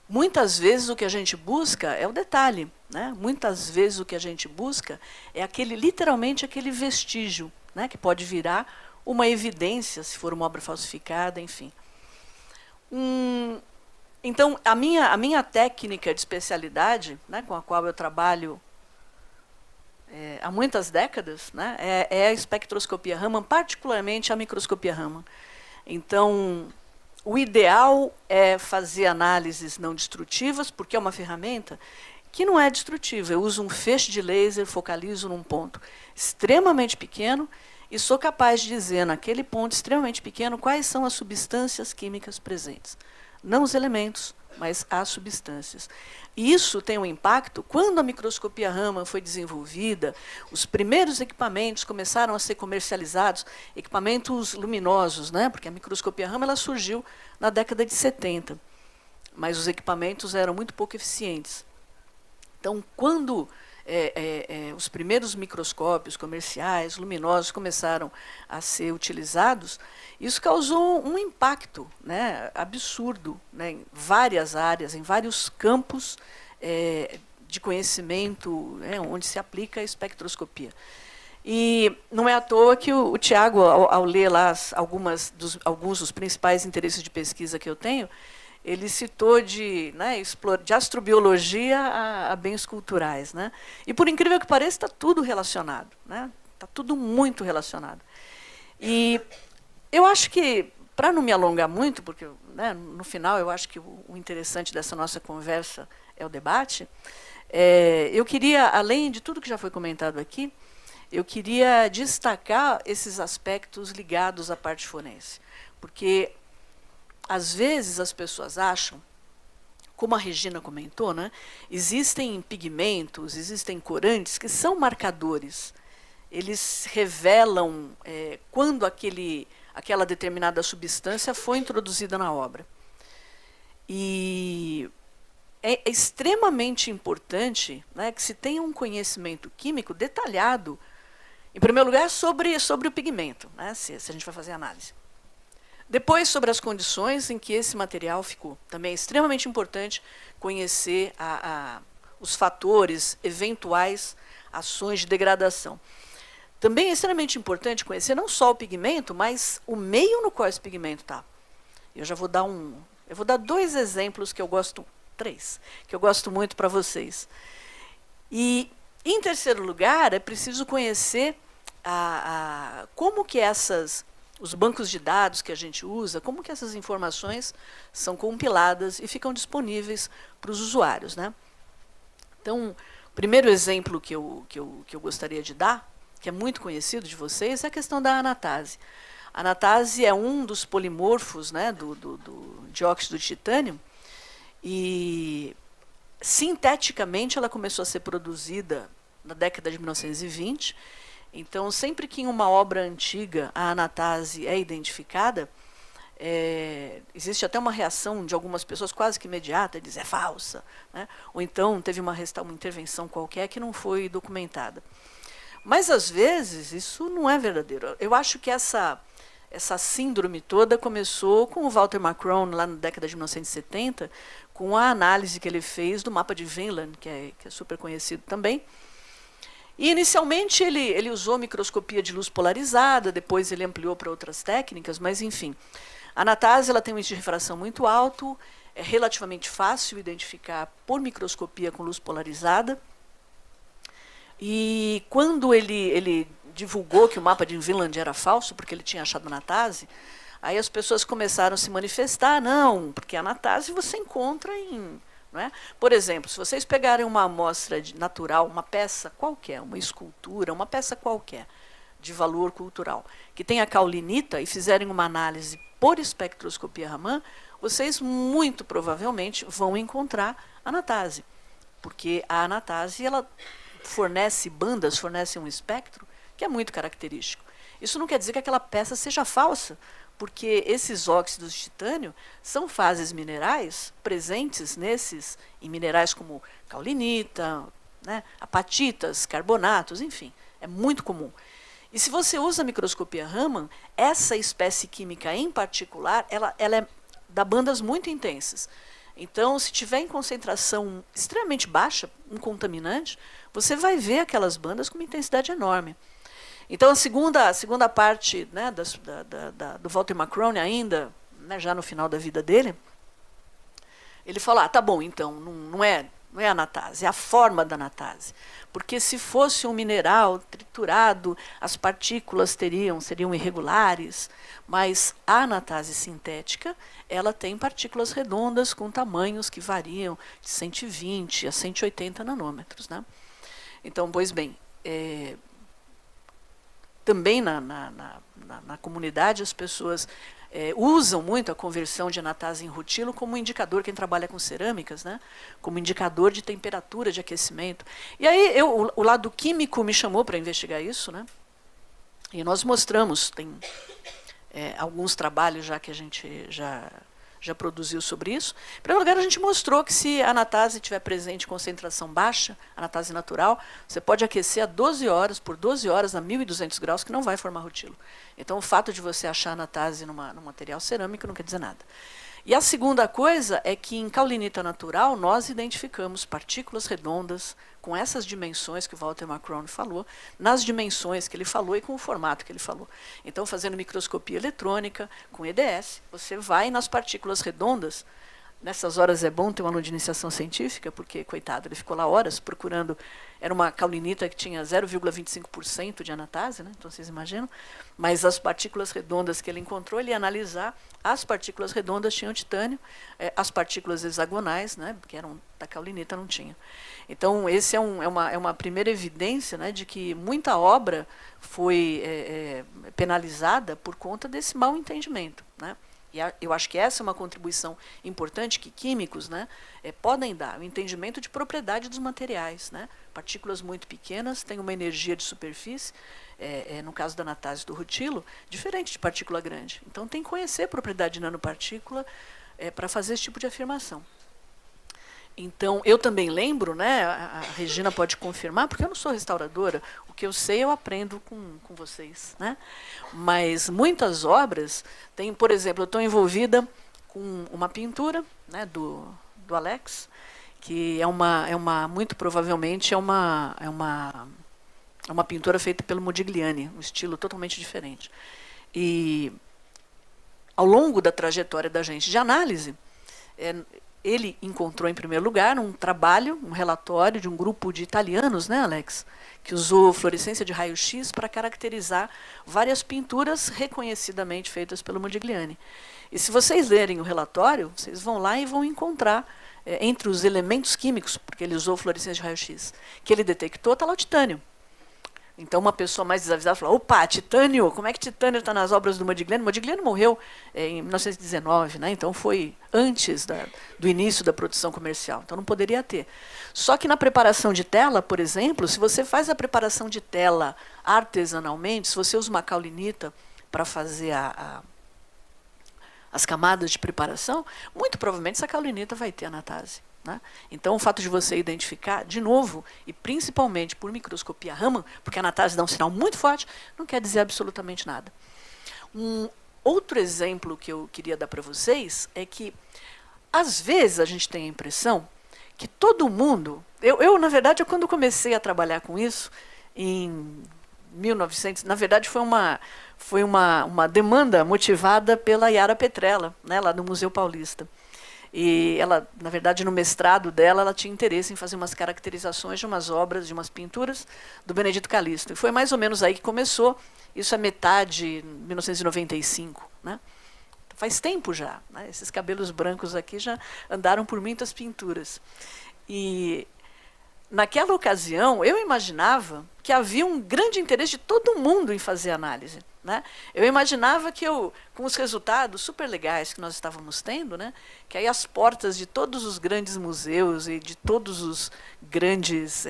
Muitas vezes o que a gente busca é o detalhe, né? Muitas vezes o que a gente busca é literalmente aquele vestígio, né, que pode virar uma evidência, se for uma obra falsificada, enfim. Então, a minha técnica de especialidade, né, com a qual eu trabalho há muitas décadas, né, é a espectroscopia Raman, particularmente a microscopia Raman. Então, o ideal é fazer análises não destrutivas, porque é uma ferramenta que não é destrutiva. Eu uso um feixe de laser, focalizo num ponto extremamente pequeno e sou capaz de dizer, naquele ponto extremamente pequeno, quais são as substâncias químicas presentes. Não os elementos, mas as substâncias. E isso tem um impacto. Quando a microscopia Raman foi desenvolvida, os primeiros equipamentos começaram a ser comercializados, equipamentos luminosos, né? Porque a microscopia Raman ela surgiu na década de 70, mas os equipamentos eram muito pouco eficientes. Então, quando os primeiros microscópios comerciais, luminosos, começaram a ser utilizados, isso causou um impacto, né, absurdo, né, em várias áreas, em vários campos de conhecimento, né, onde se aplica a espectroscopia. E não é à toa que o Tiago, ao ler lá alguns dos principais interesses de pesquisa que eu tenho, ele citou de astrobiologia a bens culturais, né? E, por incrível que pareça, está tudo relacionado, né? Está tudo muito relacionado. E eu acho que, para não me alongar muito, porque, né, no final eu acho que o interessante dessa nossa conversa é o debate, eu queria, além de tudo que já foi comentado aqui, eu queria destacar esses aspectos ligados à parte forense. Porque, às vezes, as pessoas acham, como a Regina comentou, né, existem pigmentos, existem corantes que são marcadores. Eles revelam quando aquela determinada substância foi introduzida na obra. E é extremamente importante, né, que se tenha um conhecimento químico detalhado, em primeiro lugar, sobre o pigmento, né, se a gente vai fazer análise. Depois, sobre as condições em que esse material ficou. Também é extremamente importante conhecer os fatores, eventuais ações de degradação. Também é extremamente importante conhecer não só o pigmento, mas o meio no qual esse pigmento está. Eu já vou dar dois exemplos que eu gosto, três, que eu gosto muito para vocês. E, em terceiro lugar, é preciso conhecer como que os bancos de dados que a gente usa, como que essas informações são compiladas e ficam disponíveis para os usuários, né? Então, o primeiro exemplo que eu gostaria de dar, que é muito conhecido de vocês, é a questão da anatase. A anatase é um dos polimorfos, né, do dióxido de titânio, e sinteticamente ela começou a ser produzida na década de 1920. Então, sempre que em uma obra antiga a anatase é identificada, existe até uma reação de algumas pessoas quase que imediata, diz é falsa, né? Ou então teve uma intervenção qualquer que não foi documentada. Mas, às vezes, isso não é verdadeiro. Eu acho que essa síndrome toda começou com o Walter Macron, lá na década de 1970, com a análise que ele fez do mapa de Vinland, que é super conhecido também. E, inicialmente, ele usou microscopia de luz polarizada, depois ele ampliou para outras técnicas, mas, enfim. A anatase ela tem um índice de refração muito alto, é relativamente fácil identificar por microscopia com luz polarizada. E, quando ele divulgou que o mapa de Vinland era falso, porque ele tinha achado anatase, aí as pessoas começaram a se manifestar, não, porque a anatase você encontra em... Não é? Por exemplo, se vocês pegarem uma amostra natural, uma peça qualquer, uma escultura, uma peça qualquer de valor cultural, que tenha caulinita e fizerem uma análise por espectroscopia Raman, vocês muito provavelmente vão encontrar anatase, porque a anatase ela fornece bandas, fornece um espectro que é muito característico. Isso não quer dizer que aquela peça seja falsa, porque esses óxidos de titânio são fases minerais presentes em minerais como caulinita, né, apatitas, carbonatos, enfim, é muito comum. E se você usa a microscopia Raman, essa espécie química em particular, ela dá bandas muito intensas. Então, se tiver em concentração extremamente baixa, um contaminante, você vai ver aquelas bandas com uma intensidade enorme. Então, a segunda parte, né, do Walter Macron, ainda, né, já no final da vida dele, ele falou, tá bom, então, não é anatase, é a forma da anatase. Porque se fosse um mineral triturado, as partículas seriam irregulares, mas a anatase sintética, ela tem partículas redondas com tamanhos que variam de 120 a 180 nanômetros. Né? Então, pois bem, também na comunidade as pessoas usam muito a conversão de anatase em rutilo como indicador, quem trabalha com cerâmicas, né? Como indicador de temperatura, de aquecimento. E aí o lado químico me chamou para investigar isso, né? E nós mostramos, tem alguns trabalhos já que a gente já produziu sobre isso. Em primeiro lugar, a gente mostrou que se a anatase estiver presente em concentração baixa, anatase natural, você pode aquecer por 12 horas a 1.200 graus, que não vai formar rutilo. Então, o fato de você achar anatase num material cerâmico não quer dizer nada. E a segunda coisa é que em caulinita natural nós identificamos partículas redondas com essas dimensões que o Walter Macron falou, nas dimensões que ele falou e com o formato que ele falou. Então, fazendo microscopia eletrônica com EDS, você vai nas partículas redondas nessas horas é bom ter um aluno de iniciação científica, porque, coitado, ele ficou lá horas procurando. Era uma caulinita que tinha 0,25% de anatase, né? Então vocês imaginam. Mas as partículas redondas que ele encontrou, ele ia analisar. As partículas redondas tinham titânio, as partículas hexagonais, né, que eram da caulinita, não tinham. Então, esse é uma primeira evidência, né, de que muita obra foi penalizada por conta desse mau entendimento, né? E eu acho que essa é uma contribuição importante que químicos, né, podem dar, o entendimento de propriedade dos materiais, né? Partículas muito pequenas têm uma energia de superfície, no caso da anatase do rutilo, diferente de partícula grande. Então, tem que conhecer a propriedade de nanopartícula para fazer esse tipo de afirmação. Então, eu também lembro, né, a Regina pode confirmar, porque eu não sou restauradora, o que eu sei eu aprendo com vocês, né? Mas muitas obras, tem, por exemplo, eu estou envolvida com uma pintura, né, do Alex, que muito provavelmente é uma pintura feita pelo Modigliani, um estilo totalmente diferente. E, ao longo da trajetória da gente de análise, ele encontrou, em primeiro lugar, um trabalho, um relatório de um grupo de italianos, né, Alex, que usou fluorescência de raio-x para caracterizar várias pinturas reconhecidamente feitas pelo Modigliani. E se vocês lerem o relatório, vocês vão lá e vão encontrar, entre os elementos químicos, porque ele usou fluorescência de raio-x, que ele detectou, está lá o titânio. Então, uma pessoa mais desavisada falou, opa, titânio, como é que titânio está nas obras do Modigliani? Modigliani morreu em 1919, né? Então foi antes do início da produção comercial, então não poderia ter. Só que na preparação de tela, por exemplo, se você faz a preparação de tela artesanalmente, se você usa uma caulinita para fazer as camadas de preparação, muito provavelmente essa caulinita vai ter anatase, né? Então, o fato de você identificar, de novo, e principalmente por microscopia Raman, porque a anatase dá um sinal muito forte, não quer dizer absolutamente nada. Um outro exemplo que eu queria dar para vocês é que, às vezes, a gente tem a impressão que todo mundo... Eu, na verdade, quando comecei a trabalhar com isso, em 1900, na verdade, foi uma demanda motivada pela Yara Petrella, né, lá do Museu Paulista. E ela, na verdade, no mestrado dela, ela tinha interesse em fazer umas caracterizações de umas obras, de umas pinturas do Benedito Calixto. E foi mais ou menos aí que começou, isso é metade de 1995. Né? Faz tempo já, né? Esses cabelos brancos aqui já andaram por muitas pinturas. E, naquela ocasião, eu imaginava que havia um grande interesse de todo mundo em fazer análise. Né? Eu imaginava que com os resultados super legais que nós estávamos tendo, né, que aí as portas de todos os grandes museus e de todos os grandes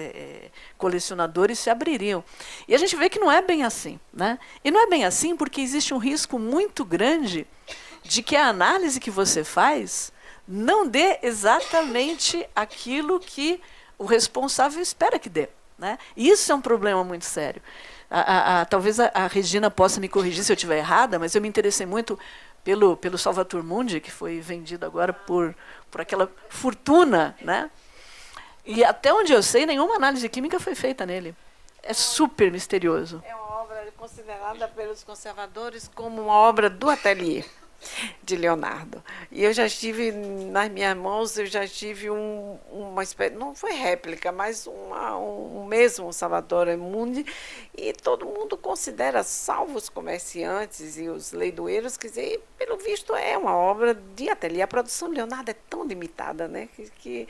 colecionadores se abririam. E a gente vê que não é bem assim. Né? E não é bem assim porque existe um risco muito grande de que a análise que você faz não dê exatamente aquilo que o responsável espera que dê. Né? E isso é um problema muito sério. Talvez a Regina possa me corrigir se eu estiver errada, mas eu me interessei muito pelo Salvator Mundi, que foi vendido agora por aquela fortuna. Né? E até onde eu sei, nenhuma análise química foi feita nele. É super misterioso. É uma obra considerada pelos conservadores como uma obra do ateliê de Leonardo. E eu já tive, nas minhas mãos, uma espécie, não foi réplica, mas um mesmo Salvatore Mundi, e todo mundo considera, salvo os comerciantes e os leiloeiros, quer dizer, pelo visto é uma obra de ateliê. A produção de Leonardo é tão limitada, né, que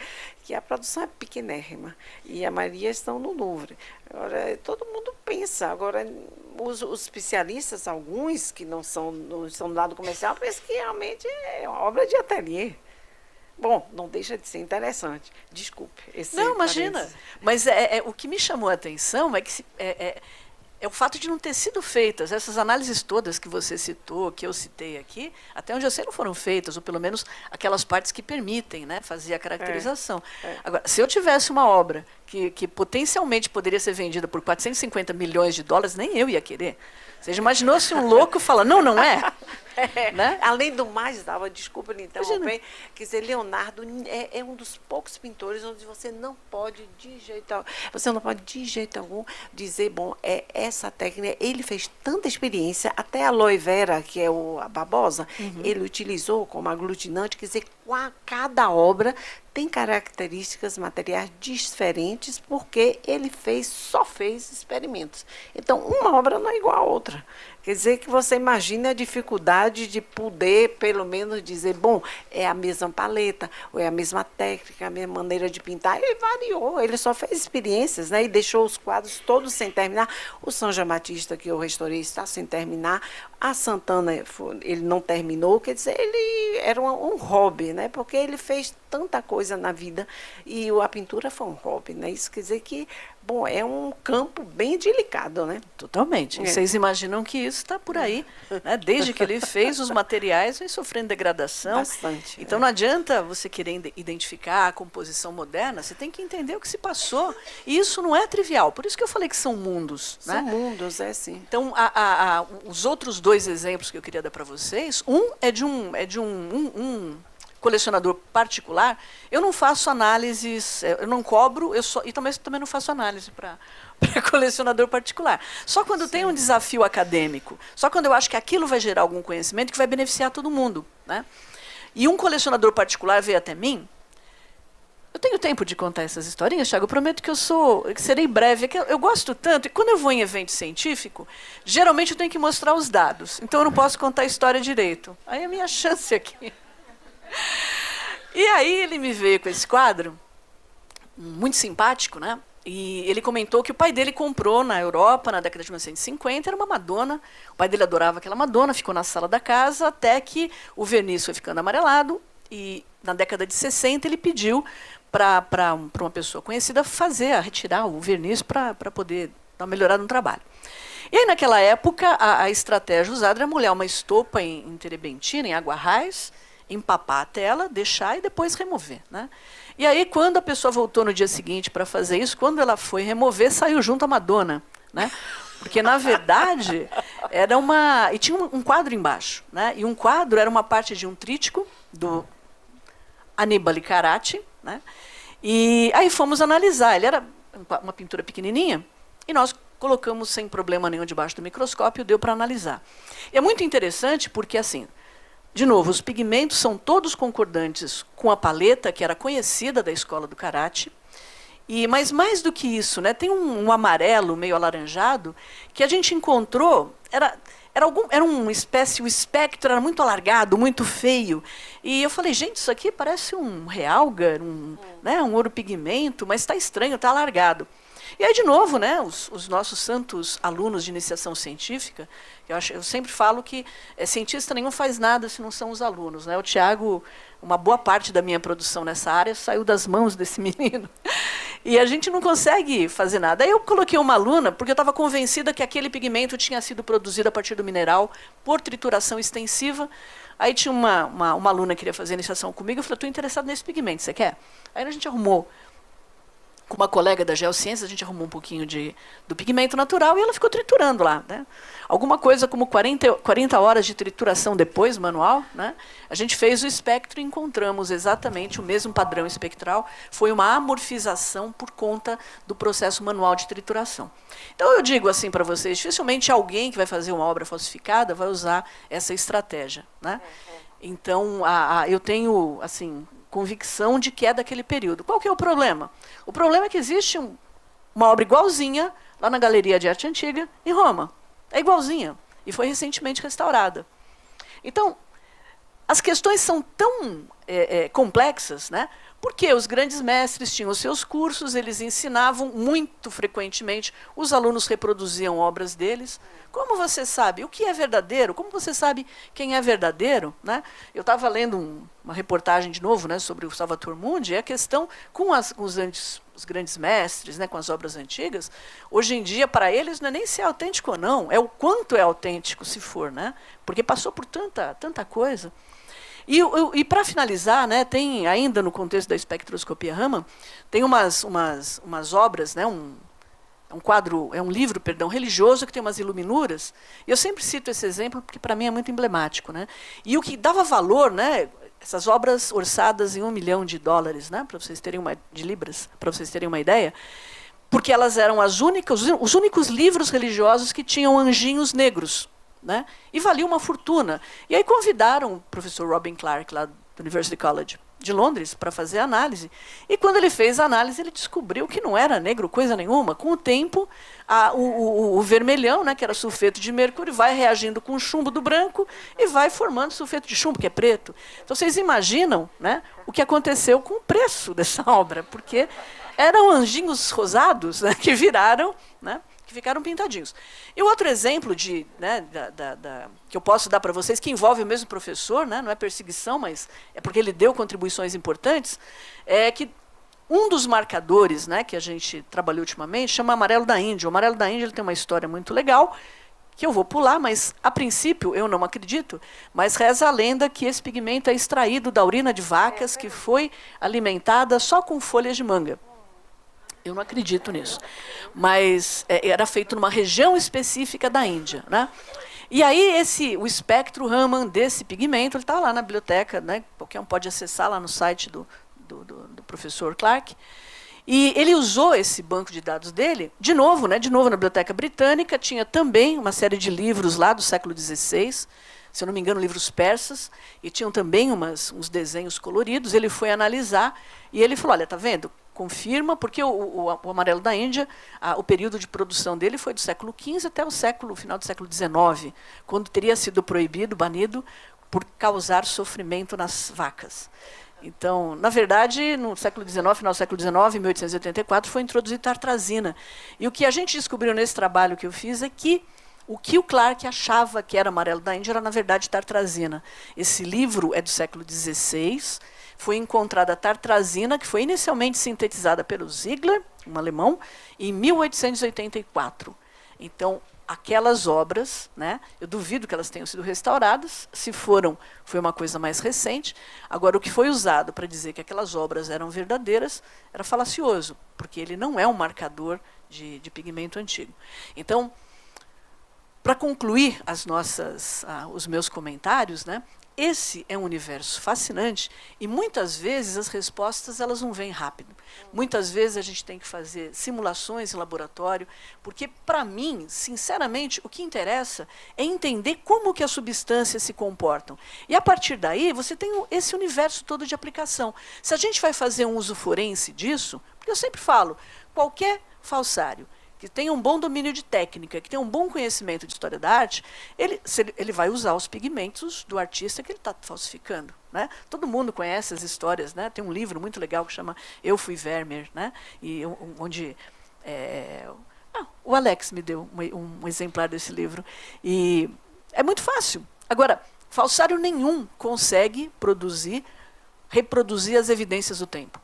a produção é pequenérrima, e a maioria estão no Louvre. Agora, todo mundo pensa, agora os especialistas, alguns que não estão do lado comercial, pensam que realmente é uma obra de ateliê. Bom, não deixa de ser interessante. Desculpe. Não, imagina. Mas o que me chamou a atenção é que é o fato de não ter sido feitas. Essas análises todas que você citou, que eu citei aqui, até onde eu sei não foram feitas, ou pelo menos aquelas partes que permitem, né, fazer a caracterização. Agora, se eu tivesse uma obra que potencialmente poderia ser vendida por 450 milhões de dólares, nem eu ia querer. Você já imaginou se um louco fala, não é? né? Além do mais, Dalva, desculpa lhe interromper, quer dizer, Leonardo é um dos poucos pintores onde você não pode de jeito algum dizer, bom, essa técnica, ele fez tanta experiência, até a aloe vera, que é a babosa, ele utilizou como aglutinante, quer dizer, cada obra tem características materiais diferentes porque ele só fez experimentos. Então, uma obra não é igual a outra. Quer dizer que você imagina a dificuldade de poder, pelo menos, dizer, bom, é a mesma paleta, ou é a mesma técnica, a mesma maneira de pintar. Ele variou, ele só fez experiências, né? E deixou os quadros todos sem terminar. O São João Batista, que eu restaurei, está sem terminar. A Santana, ele não terminou, quer dizer, ele era um hobby, né? Porque ele fez tanta coisa na vida e a pintura foi um hobby, né? Isso quer dizer que, bom, é um campo bem delicado, né? Totalmente. E vocês imaginam que isso está por aí, né? Desde que ele fez, os materiais vêm sofrendo degradação. Bastante. Então não adianta você querer identificar a composição moderna, você tem que entender o que se passou. E isso não é trivial. Por isso que eu falei que são mundos. São mundos, sim. Então, os outros dois exemplos que eu queria dar para vocês, é de um colecionador particular. Eu não faço análises, eu não cobro, e também não faço análise para colecionador particular. Só quando tem um desafio acadêmico, só quando eu acho que aquilo vai gerar algum conhecimento que vai beneficiar todo mundo, né? E um colecionador particular veio até mim. Eu tenho tempo de contar essas historinhas, Thiago. Eu prometo que que serei breve. Eu gosto tanto, e quando eu vou em evento científico, geralmente eu tenho que mostrar os dados. Então eu não posso contar a história direito. Aí é a minha chance aqui. E aí ele me veio com esse quadro, muito simpático, né? E ele comentou que o pai dele comprou na Europa, na década de 1950, era uma Madonna. O pai dele adorava aquela Madonna, ficou na sala da casa, até que o verniz foi ficando amarelado. E na década de 60 ele pediu para uma pessoa conhecida retirar o verniz para poder dar uma melhorada no trabalho. E aí, naquela época, a estratégia usada era molhar uma estopa em terebentina, em água raiz, empapar a tela, deixar e depois remover, né? E aí, quando a pessoa voltou no dia seguinte para fazer isso, quando ela foi remover, saiu junto a Madonna, né? Porque, na verdade, era e tinha um quadro embaixo, né? E um quadro era uma parte de um trítico do Annibale Carracci, né? E aí fomos analisar. Ele era uma pintura pequenininha e nós colocamos sem problema nenhum debaixo do microscópio, deu para analisar. E é muito interessante porque, assim, de novo, os pigmentos são todos concordantes com a paleta, que era conhecida da escola do Carracci. Mas mais do que isso, né, tem um amarelo meio alaranjado que a gente encontrou, era uma espécie, o espectro era muito alargado, muito feio. E eu falei, gente, isso aqui parece um realgar, né, um ouro pigmento, mas está estranho, está alargado. E aí, de novo, né, os nossos santos alunos de iniciação científica, eu sempre falo que cientista nenhum faz nada se não são os alunos, né? O Thiago, uma boa parte da minha produção nessa área saiu das mãos desse menino. E a gente não consegue fazer nada. Aí eu coloquei uma aluna, porque eu estava convencida que aquele pigmento tinha sido produzido a partir do mineral por trituração extensiva. Aí tinha uma aluna que queria fazer iniciação comigo, eu falei, estou interessado nesse pigmento, você quer? Aí a gente arrumou, com uma colega da Geociências, a gente arrumou um pouquinho do pigmento natural e ela ficou triturando lá, né? Alguma coisa como 40 horas de trituração depois, manual, né? A gente fez o espectro e encontramos exatamente o mesmo padrão espectral. Foi uma amorfização por conta do processo manual de trituração. Então, eu digo assim para vocês, dificilmente alguém que vai fazer uma obra falsificada vai usar essa estratégia, né? Então, eu tenho, assim, convicção de que é daquele período. Qual que é o problema? O problema é que existe uma obra igualzinha lá na Galeria de Arte Antiga, em Roma. É igualzinha. E foi recentemente restaurada. Então, as questões são tão complexas, né? Porque os grandes mestres tinham os seus cursos, eles ensinavam muito frequentemente, os alunos reproduziam obras deles. Como você sabe o que é verdadeiro? Como você sabe quem é verdadeiro, né? Eu estava lendo uma reportagem de novo, né, sobre o Salvator Mundi, e a questão com os grandes mestres, né, com as obras antigas, hoje em dia, para eles, não é nem se é autêntico ou não, é o quanto é autêntico, se for, né? Porque passou por tanta coisa. E para finalizar, né, tem ainda no contexto da espectroscopia Raman, tem umas obras, né, é um livro, perdão, religioso que tem umas iluminuras. E eu sempre cito esse exemplo porque para mim é muito emblemático, né? E o que dava valor, né? Essas obras orçadas em $1 milhão, né? Para vocês terem de libras, para vocês terem uma ideia, porque elas eram os únicos livros religiosos que tinham anjinhos negros, né? E valia uma fortuna. E aí convidaram o professor Robin Clark lá do University College de Londres para fazer a análise. E quando ele fez a análise, ele descobriu que não era negro coisa nenhuma. Com o tempo, o vermelhão, né, que era sulfeto de mercúrio, vai reagindo com o chumbo do branco e vai formando sulfeto de chumbo, que é preto. Então, vocês imaginam, né, o que aconteceu com o preço dessa obra, porque eram anjinhos rosados, né, que viraram, né, que ficaram pintadinhos. E o outro exemplo que eu posso dar para vocês, que envolve o mesmo professor, né, não é perseguição, mas é porque ele deu contribuições importantes, é que um dos marcadores, né, que a gente trabalhou ultimamente chama amarelo da Índia. O amarelo da Índia ele tem uma história muito legal, que eu vou pular, mas, a princípio, eu não acredito, mas reza a lenda que esse pigmento é extraído da urina de vacas que foi alimentada só com folhas de manga. Eu não acredito nisso. Mas era feito numa região específica da Índia, né? E aí o espectro Raman desse pigmento, ele está lá na biblioteca, né? Qualquer um pode acessar lá no site do professor Clark. E ele usou esse banco de dados dele, de novo na Biblioteca Britânica, tinha também uma série de livros lá do século XVI, se eu não me engano, livros persas, e tinham também uns desenhos coloridos. Ele foi analisar e ele falou, olha, está vendo? Confirma, porque o amarelo da Índia, o período de produção dele foi do século XV até o final do século XIX, quando teria sido proibido, banido, por causar sofrimento nas vacas. Então, na verdade, no século XIX, final do século XIX, em 1884, foi introduzida tartrazina. E o que a gente descobriu nesse trabalho que eu fiz é que o que o Clark achava que era amarelo da Índia era, na verdade, tartrazina. Esse livro é do século XVI, foi encontrada a tartrazina, que foi inicialmente sintetizada pelo Ziegler, um alemão, em 1884. Então, aquelas obras, né, eu duvido que elas tenham sido restauradas, se foram, foi uma coisa mais recente. Agora, o que foi usado para dizer que aquelas obras eram verdadeiras era falacioso, porque ele não é um marcador de pigmento antigo. Então, para concluir os meus comentários, né, esse é um universo fascinante e muitas vezes as respostas elas não vêm rápido. Muitas vezes a gente tem que fazer simulações em laboratório, porque para mim, sinceramente, o que interessa é entender como que as substâncias se comportam. E a partir daí você tem esse universo todo de aplicação. Se a gente vai fazer um uso forense disso, porque eu sempre falo, qualquer falsário que tenha um bom domínio de técnica, que tenha um bom conhecimento de história da arte, ele vai usar os pigmentos do artista que ele está falsificando, né? Todo mundo conhece as histórias, né? Tem um livro muito legal que chama Eu Fui Vermeer, né? E onde o Alex me deu um exemplar desse livro. E é muito fácil. Agora, falsário nenhum consegue reproduzir as evidências do tempo.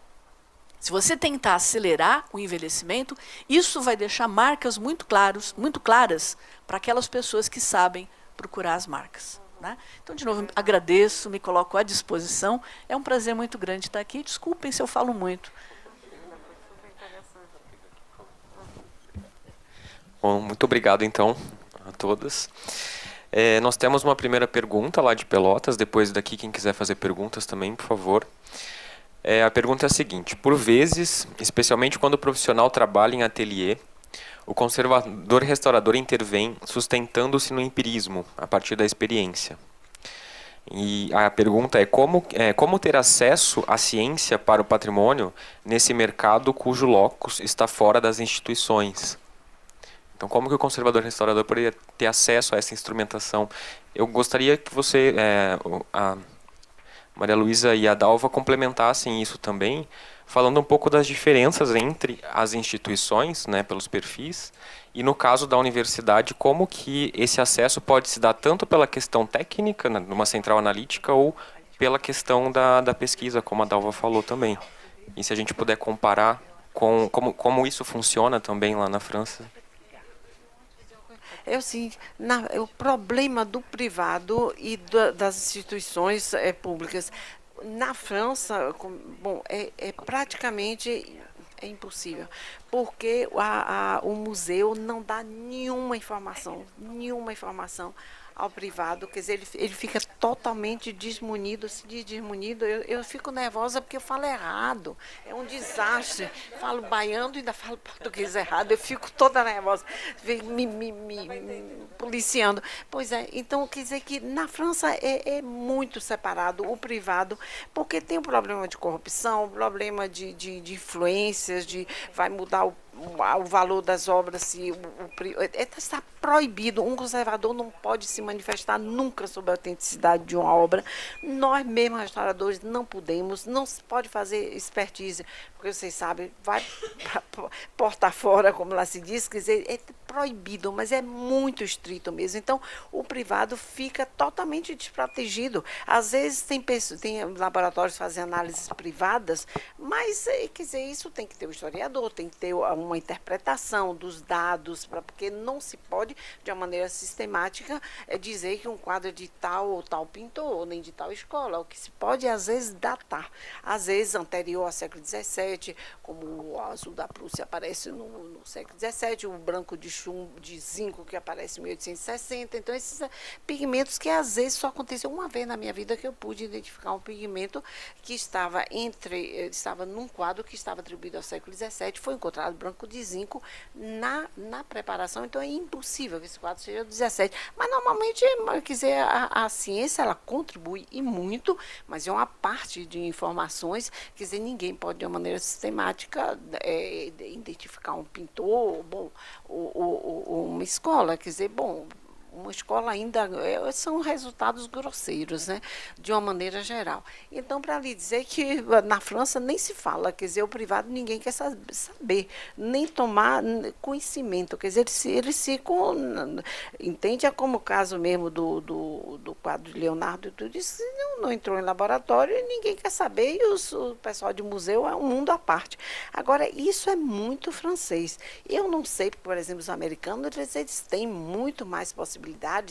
Se você tentar acelerar o envelhecimento, isso vai deixar marcas muito claras para aquelas pessoas que sabem procurar as marcas, né? Então, de novo, agradeço, me coloco à disposição. É um prazer muito grande estar aqui. Desculpem se eu falo muito. Bom, muito obrigado, então, a todas. Nós temos uma primeira pergunta lá de Pelotas. Depois daqui, quem quiser fazer perguntas também, por favor. A pergunta é a seguinte: por vezes, especialmente quando o profissional trabalha em ateliê, o conservador-restaurador intervém sustentando-se no empirismo, a partir da experiência. E a pergunta é como ter acesso à ciência para o patrimônio nesse mercado cujo locus está fora das instituições? Então, como que o conservador-restaurador poderia ter acesso a essa instrumentação? Eu gostaria que você... a Maria Luísa e a Dalva complementassem isso também, falando um pouco das diferenças entre as instituições, né, pelos perfis, e no caso da universidade, como que esse acesso pode se dar tanto pela questão técnica, numa central analítica, ou pela questão da pesquisa, como a Dalva falou também. E se a gente puder comparar com como isso funciona também lá na França. Assim, o problema do privado e das instituições públicas. Na França, praticamente É impossível, porque o museu não dá nenhuma informação ao privado, quer dizer, ele fica totalmente desmunido, se diz desmunido, eu fico nervosa porque eu falo errado, é um desastre, falo baiano e ainda falo português errado, eu fico toda nervosa, me policiando. Pois é, então quer dizer que na França é muito separado o privado, porque tem um problema de corrupção, um problema de influências, vai mudar o valor das obras, se está proibido. Um conservador não pode se manifestar nunca sobre a autenticidade de uma obra. Nós mesmos, restauradores, não podemos, não se pode fazer expertise, porque vocês sabem, vai porta fora, como lá se diz, quer dizer, é proibido, mas é muito estrito mesmo. Então, o privado fica totalmente desprotegido. Às vezes tem laboratórios que fazem análises privadas, mas, quer dizer, isso tem que ter o historiador, tem que ter uma interpretação dos dados, porque não se pode, de uma maneira sistemática, dizer que um quadro é de tal ou tal pintor, ou nem de tal escola. O que se pode, às vezes, datar. Às vezes, anterior ao século XVII, como o azul da Prússia aparece no século XVII, o branco de chumbo, de zinco, que aparece em 1860. Então, esses pigmentos que, às vezes, só aconteceu uma vez na minha vida que eu pude identificar um pigmento que estava num quadro que estava atribuído ao século XVII, foi encontrado branco de zinco na preparação, então é impossível que esse quadro seja do 17. Mas, normalmente, quer dizer, a ciência, ela contribui e muito, mas é uma parte de informações, quer dizer, ninguém pode, de uma maneira sistemática, identificar um pintor, bom, ou uma escola, quer dizer, bom, uma escola ainda são resultados grosseiros, né, de uma maneira geral. Então, para lhe dizer que na França nem se fala, quer dizer, o privado ninguém quer saber, nem tomar conhecimento, quer dizer, eles ficam, entende? É como o caso mesmo do quadro de Leonardo e tudo isso, não entrou em laboratório e ninguém quer saber, e o pessoal de museu é um mundo à parte. Agora, isso é muito francês. Eu não sei, por exemplo, os americanos, eles têm muito mais possibilidades,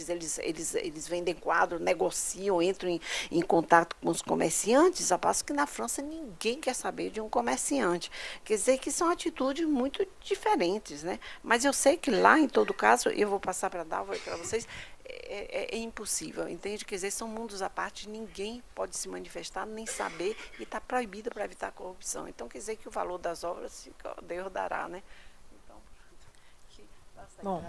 eles vendem quadro, negociam, entram em contato com os comerciantes, a passo que na França ninguém quer saber de um comerciante. Quer dizer que são atitudes muito diferentes, né? Mas eu sei que lá, em todo caso, eu vou passar para a Dalva e para vocês, é impossível, entende? Quer dizer, são mundos à parte, ninguém pode se manifestar, nem saber, e está proibido para evitar a corrupção. Então, quer dizer que o valor das obras, Deus dará, né? Então, bom,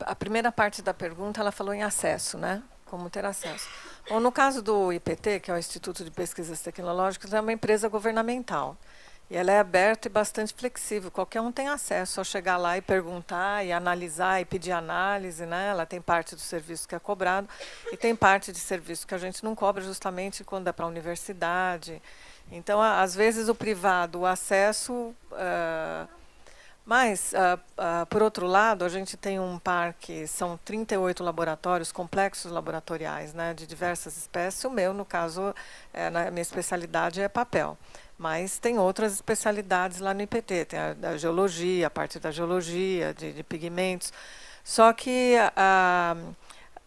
a primeira parte da pergunta, ela falou em acesso, né? Como ter acesso. Bom, no caso do IPT, que é o Instituto de Pesquisas Tecnológicas, é uma empresa governamental. E ela é aberta e bastante flexível. Qualquer um tem acesso a chegar lá e perguntar, e analisar, e pedir análise, né? Ela tem parte do serviço que é cobrado, e tem parte de serviço que a gente não cobra, justamente quando é para a universidade. Então, às vezes, o privado, o acesso... Mas, por outro lado, a gente tem um parque, são 38 laboratórios, complexos laboratoriais, né, de diversas espécies. O meu, no caso, a minha especialidade é papel. Mas tem outras especialidades lá no IPT, tem a geologia, a parte da geologia, de pigmentos. Só que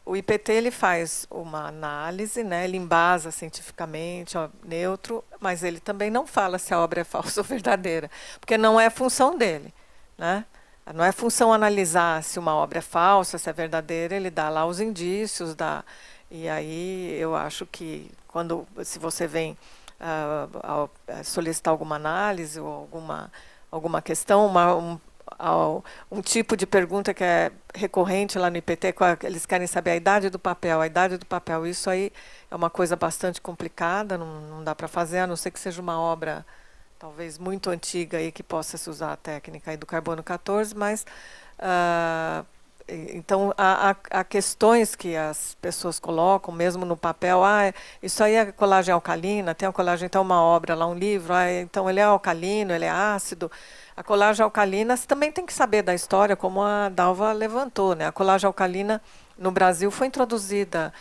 o IPT ele faz uma análise, né, ele embasa cientificamente, neutro, mas ele também não fala se a obra é falsa ou verdadeira, porque não é função dele. Né? Não é função analisar se uma obra é falsa, se é verdadeira, ele dá lá os indícios, e aí eu acho que se você vem solicitar alguma análise ou alguma questão, um tipo de pergunta que é recorrente lá no IPT, eles querem saber a idade do papel, isso aí é uma coisa bastante complicada, não dá para fazer, a não ser que seja uma obra talvez muito antiga e que possa se usar a técnica aí do carbono 14, mas então há questões que as pessoas colocam, mesmo no papel, isso aí é colagem alcalina, tem a colagem, então uma obra lá, um livro, então ele é alcalino, ele é ácido. A colagem alcalina, você também tem que saber da história, como a Dalva levantou, né? A colagem alcalina no Brasil foi introduzida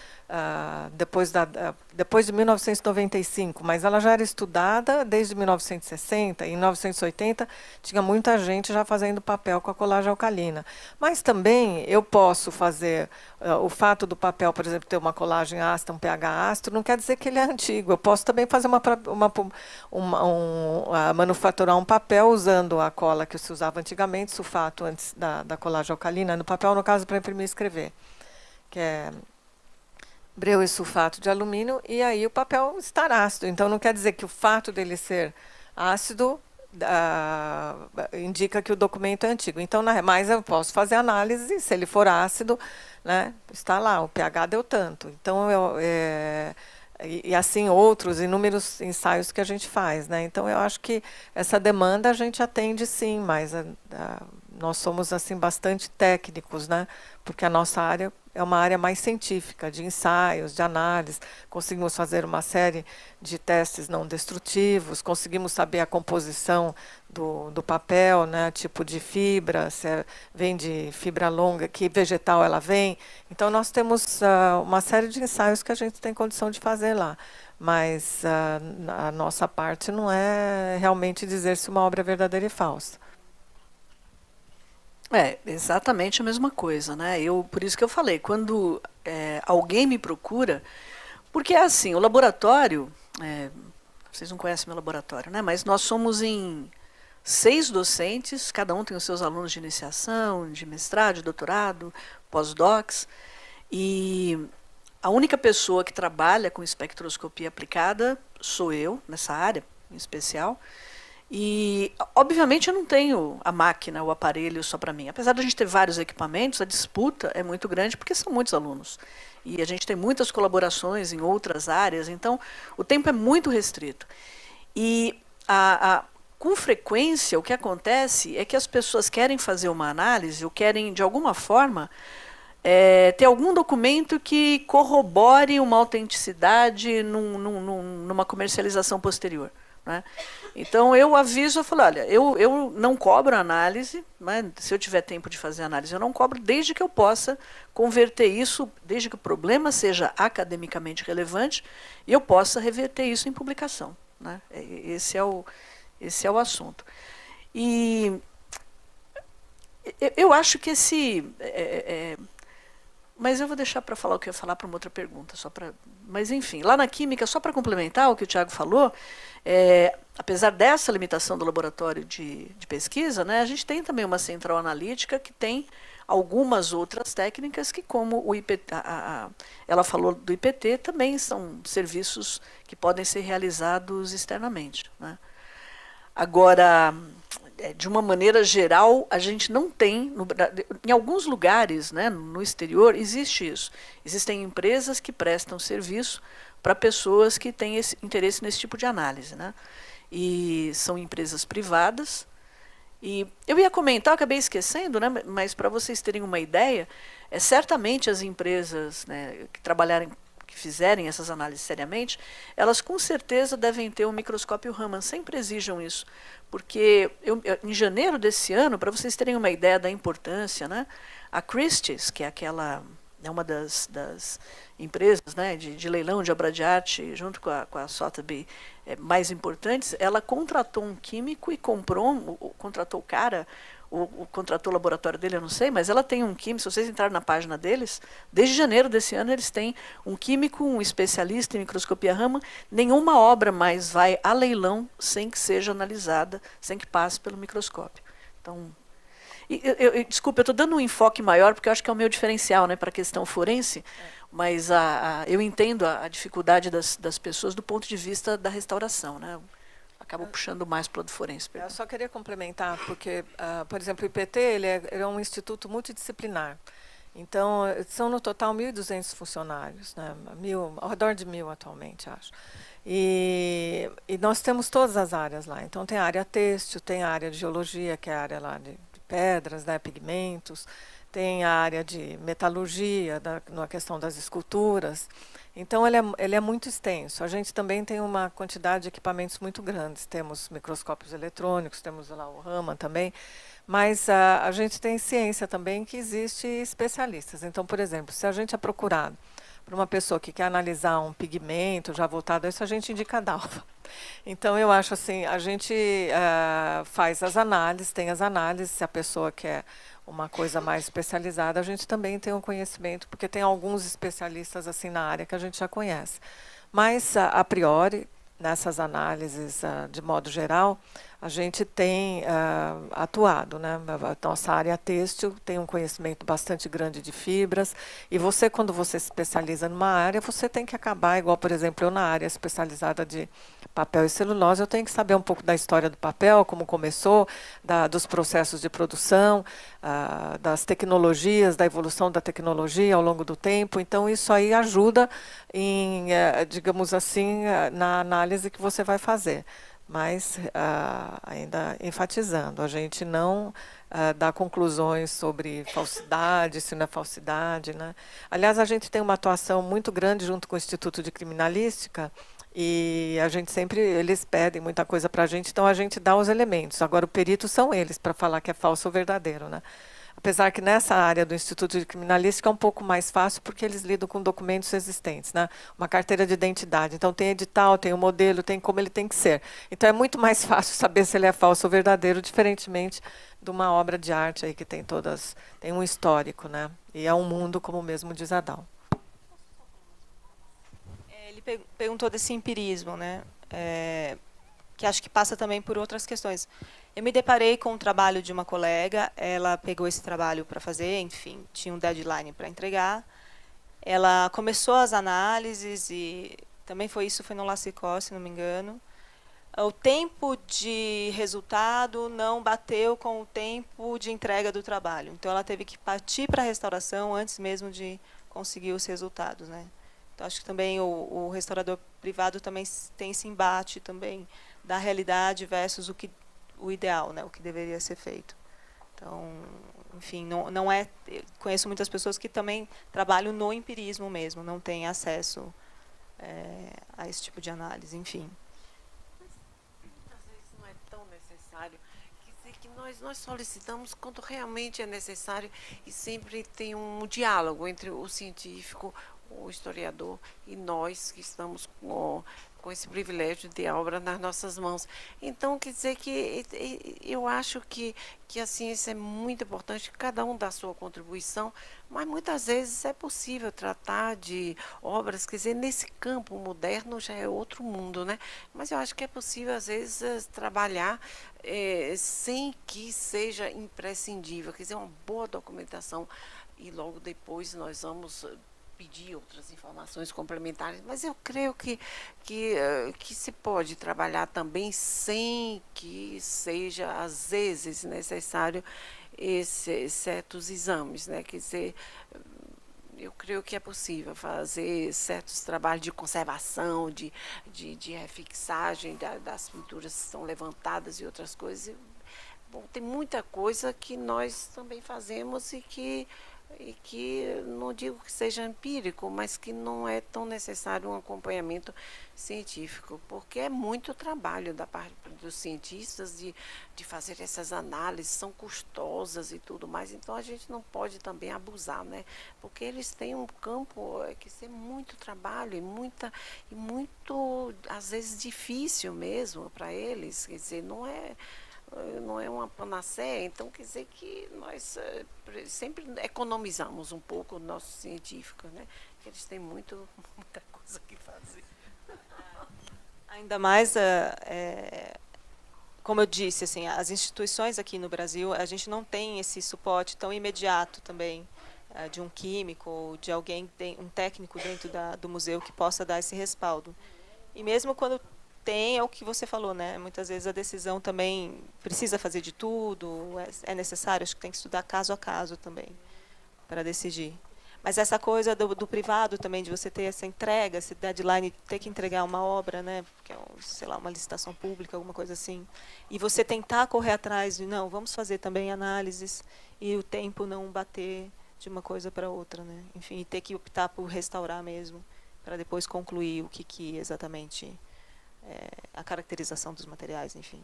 depois de 1995, mas ela já era estudada desde 1960, e em 1980 tinha muita gente já fazendo papel com a colagem alcalina. Mas também eu posso fazer, o fato do papel, por exemplo, ter uma colagem ácida, um pH ácido, não quer dizer que ele é antigo. Eu posso também fazer manufaturar um papel usando a cola que se usava antigamente, sulfato antes da colagem alcalina, no papel, no caso, para imprimir e escrever, que é breu e sulfato de alumínio, e aí o papel estar ácido. Então, não quer dizer que o fato dele ser ácido indica que o documento é antigo. Então, mas eu posso fazer análise, se ele for ácido, né, está lá, o pH deu tanto. Então, e assim outros inúmeros ensaios que a gente faz, né? Então, eu acho que essa demanda a gente atende sim, mas nós somos assim bastante técnicos, né? Porque a nossa área é uma área mais científica, de ensaios, de análise. Conseguimos fazer uma série de testes não destrutivos, conseguimos saber a composição do papel, né, tipo de fibra, se vem de fibra longa, que vegetal ela vem. Então, nós temos uma série de ensaios que a gente tem condição de fazer lá. Mas a nossa parte não é realmente dizer se uma obra é verdadeira e falsa. É exatamente a mesma coisa, né? Por isso que eu falei, quando alguém me procura, porque é assim, o laboratório, vocês não conhecem meu laboratório, né? Mas nós somos em 6 docentes, cada um tem os seus alunos de iniciação, de mestrado, de doutorado, pós-docs, e a única pessoa que trabalha com espectroscopia aplicada sou eu, nessa área em especial. E, obviamente, eu não tenho a máquina, o aparelho só para mim. Apesar de a gente ter vários equipamentos, a disputa é muito grande porque são muitos alunos. E a gente tem muitas colaborações em outras áreas, então o tempo é muito restrito. E, com frequência, o que acontece é que as pessoas querem fazer uma análise ou querem, de alguma forma, ter algum documento que corrobore uma autenticidade numa comercialização posterior, né? Então, eu aviso, eu falo, olha, eu não cobro análise, né? Se eu tiver tempo de fazer análise, eu não cobro, desde que eu possa converter isso, desde que o problema seja academicamente relevante, e eu possa reverter isso em publicação, né? Esse é o assunto. E eu acho que mas eu vou deixar para falar o que eu ia falar para uma outra pergunta. Mas, enfim, lá na química, só para complementar o que o Tiago falou, apesar dessa limitação do laboratório de pesquisa, né, a gente tem também uma central analítica que tem algumas outras técnicas que, como o IPT, ela falou do IPT, também são serviços que podem ser realizados externamente, né? Agora, de uma maneira geral, a gente não tem, em alguns lugares, né, no exterior, existe isso. Existem empresas que prestam serviço para pessoas que têm esse interesse nesse tipo de análise, né? E são empresas privadas. E eu ia comentar, acabei esquecendo, né, mas para vocês terem uma ideia, certamente as empresas, né, que fizerem essas análises seriamente, elas com certeza devem ter um microscópio Raman, sempre exijam isso. Porque em janeiro desse ano, para vocês terem uma ideia da importância, né, a Christie's, que é uma das empresas, né, de leilão de obra de arte, junto com a Sotheby, mais importantes, ela contratou um químico e contratou o cara, contratou o laboratório dele, eu não sei, mas ela tem um químico, se vocês entrarem na página deles, desde janeiro desse ano eles têm um químico, um especialista em microscopia Raman, nenhuma obra mais vai a leilão sem que seja analisada, sem que passe pelo microscópio. Então, desculpa, eu estou dando um enfoque maior, porque eu acho que é o meu diferencial, né, para a questão forense, mas eu entendo a dificuldade das pessoas do ponto de vista da restauração, né? Acabo puxando mais para o lado forense. Eu só queria complementar, porque, por exemplo, o IPT ele é um instituto multidisciplinar. Então, são no total 1.200 funcionários, né? Ao redor de 1.000 atualmente, acho. E nós temos todas as áreas lá. Então, tem a área têxtil, tem a área de geologia, que é a área lá de pedras, né, pigmentos, tem a área de metalurgia, na questão das esculturas. Então, ele é muito extenso. A gente também tem uma quantidade de equipamentos muito grandes. Temos microscópios eletrônicos, temos lá o Raman também, mas a gente tem ciência também que existe especialistas. Então, por exemplo, se a gente é procurado para uma pessoa que quer analisar um pigmento já voltado a isso, a gente indica a Dalva. Então, eu acho assim, a gente faz as análises, tem as análises, se a pessoa quer uma coisa mais especializada, a gente também tem um conhecimento, porque tem alguns especialistas assim na área que a gente já conhece. Mas, a priori, nessas análises, de modo geral, a gente tem atuado, né? A nossa área têxtil tem um conhecimento bastante grande de fibras, e você, quando você se especializa numa área, você tem que acabar, igual, por exemplo, eu na área especializada de papel e celulose, eu tenho que saber um pouco da história do papel, como começou, dos processos de produção, das tecnologias, da evolução da tecnologia ao longo do tempo. Então, isso aí ajuda em, digamos assim, na análise que você vai fazer. Mas, ainda enfatizando, a gente não dá conclusões sobre falsidade, se não é falsidade, né? Aliás, a gente tem uma atuação muito grande junto com o Instituto de Criminalística, e a gente sempre, eles pedem muita coisa para a gente, então a gente dá os elementos. Agora, o perito são eles para falar que é falso ou verdadeiro, né? Apesar que nessa área do Instituto de Criminalística é um pouco mais fácil, porque eles lidam com documentos existentes, né? Uma carteira de identidade. Então, tem edital, tem o modelo, tem como ele tem que ser. Então, é muito mais fácil saber se ele é falso ou verdadeiro, diferentemente de uma obra de arte aí que tem um histórico, né? E é um mundo, como mesmo diz Adal. Ele perguntou desse empirismo, né? Que acho que passa também por outras questões. Eu me deparei com o trabalho de uma colega, ela pegou esse trabalho para fazer, enfim, tinha um deadline para entregar. Ela começou as análises e também foi no Lacicó, se não me engano. O tempo de resultado não bateu com o tempo de entrega do trabalho. Então, ela teve que partir para a restauração antes mesmo de conseguir os resultados, né? Então, acho que também o restaurador privado também tem esse embate também da realidade versus o ideal, né, o que deveria ser feito. Então, enfim, não é. Conheço muitas pessoas que também trabalham no empirismo mesmo, não têm acesso a esse tipo de análise, enfim. Às vezes não é tão necessário. Quer dizer que nós solicitamos quando realmente é necessário, e sempre tem um diálogo entre o científico, o historiador e nós que estamos com esse privilégio de ter a obra nas nossas mãos. Então, quer dizer que eu acho que a ciência é muito importante, cada um dá a sua contribuição, mas muitas vezes é possível tratar de obras, quer dizer, nesse campo moderno já é outro mundo, né? Mas eu acho que é possível, às vezes, trabalhar sem que seja imprescindível, quer dizer, uma boa documentação, e logo depois nós vamos pedir outras informações complementares, mas eu creio que se pode trabalhar também sem que seja, às vezes, necessário certos exames, né? Quer dizer, eu creio que é possível fazer certos trabalhos de conservação, de refixagem das pinturas que são levantadas e outras coisas. Bom, tem muita coisa que nós também fazemos e que não digo que seja empírico, mas que não é tão necessário um acompanhamento científico, porque é muito trabalho da parte dos cientistas de fazer essas análises, são custosas e tudo mais, então a gente não pode também abusar, né? Porque eles têm um campo que é muito trabalho e muito, às vezes, difícil mesmo para eles, quer dizer, não é uma panaceia, então quer dizer que nós sempre economizamos um pouco o nosso científico, né? Que eles têm muita coisa que fazer. Ainda mais, como eu disse, assim, as instituições aqui no Brasil, a gente não tem esse suporte tão imediato também de um químico ou de alguém, um técnico dentro do museu que possa dar esse respaldo. E mesmo quando tem, é o que você falou, né? Muitas vezes a decisão também precisa fazer de tudo, é necessário, acho que tem que estudar caso a caso também para decidir. Mas essa coisa do privado também, de você ter essa entrega, esse deadline, ter que entregar uma obra, né? Porque é, sei lá, uma licitação pública, alguma coisa assim. E você tentar correr atrás de, não, vamos fazer também análises e o tempo não bater de uma coisa para outra, né? Enfim, e ter que optar por restaurar mesmo, para depois concluir o que exatamente a caracterização dos materiais, enfim,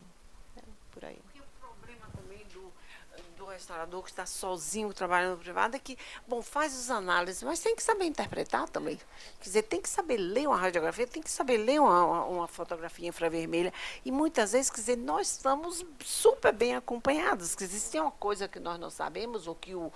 por aí. E o problema também do restaurador que está sozinho trabalhando no privado é que, bom, faz as análises, mas tem que saber interpretar também. Quer dizer, tem que saber ler uma radiografia, tem que saber ler uma fotografia infravermelha. E muitas vezes, quer dizer, nós estamos super bem acompanhados. Quer dizer, se tem uma coisa que nós não sabemos, ou que o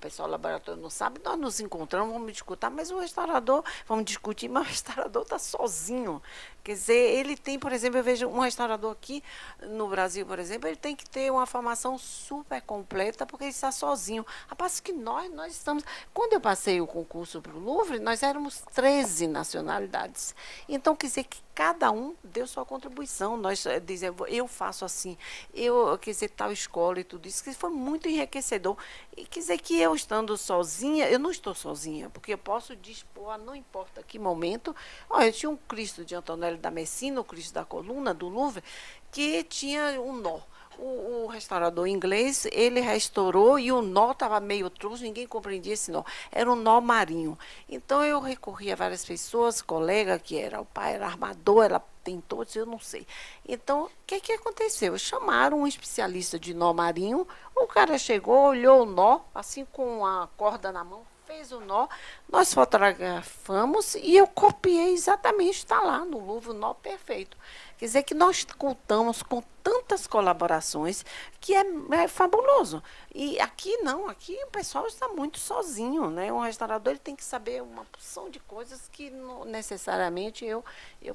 pessoal do laboratório não sabe, nós nos encontramos, vamos discutir, mas o restaurador, vamos discutir, mas o restaurador está sozinho. Quer dizer, ele tem, por exemplo, eu vejo um restaurador aqui no Brasil, por exemplo, ele tem que ter uma formação super completa, porque ele está sozinho. A passo que nós estamos... Quando eu passei o concurso para o Louvre, nós éramos 13 nacionalidades. Então, quer dizer que cada um deu sua contribuição. Nós dizemos, eu faço assim, quer dizer, tal escola e tudo isso, que foi muito enriquecedor. E quer dizer que eu estando sozinha, eu não estou sozinha, porque eu posso dispor, não importa que momento. Olha, eu tinha um Cristo de Antonello da Messina, o Cristo da Coluna, do Louvre, que tinha um nó. O restaurador inglês, ele restaurou e o nó estava meio trouxa, ninguém compreendia esse nó. Era um nó marinho. Então, eu recorri a várias pessoas, colega que era o pai, era armador, ela tentou, eu não sei. Então, o que aconteceu? Chamaram um especialista de nó marinho, o cara chegou, olhou o nó, assim com a corda na mão, fez o nó, nós fotografamos e eu copiei exatamente, está lá no Louvre, o nó perfeito. Quer dizer que nós contamos com tantas colaborações que é fabuloso. E aqui não, aqui o pessoal está muito sozinho, né? Um restaurador ele tem que saber uma porção de coisas que não, necessariamente eu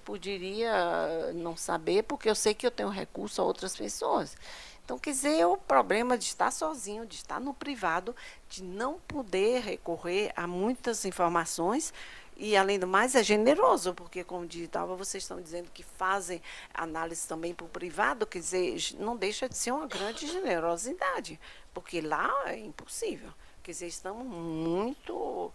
poderia não saber, porque eu sei que eu tenho recurso a outras pessoas. Então, quer dizer, o problema de estar sozinho, de estar no privado, de não poder recorrer a muitas informações. E, além do mais, é generoso, porque, como digitava, vocês estão dizendo que fazem análise também para o privado, quer dizer, não deixa de ser uma grande generosidade, porque lá é impossível. Quer dizer, estamos muito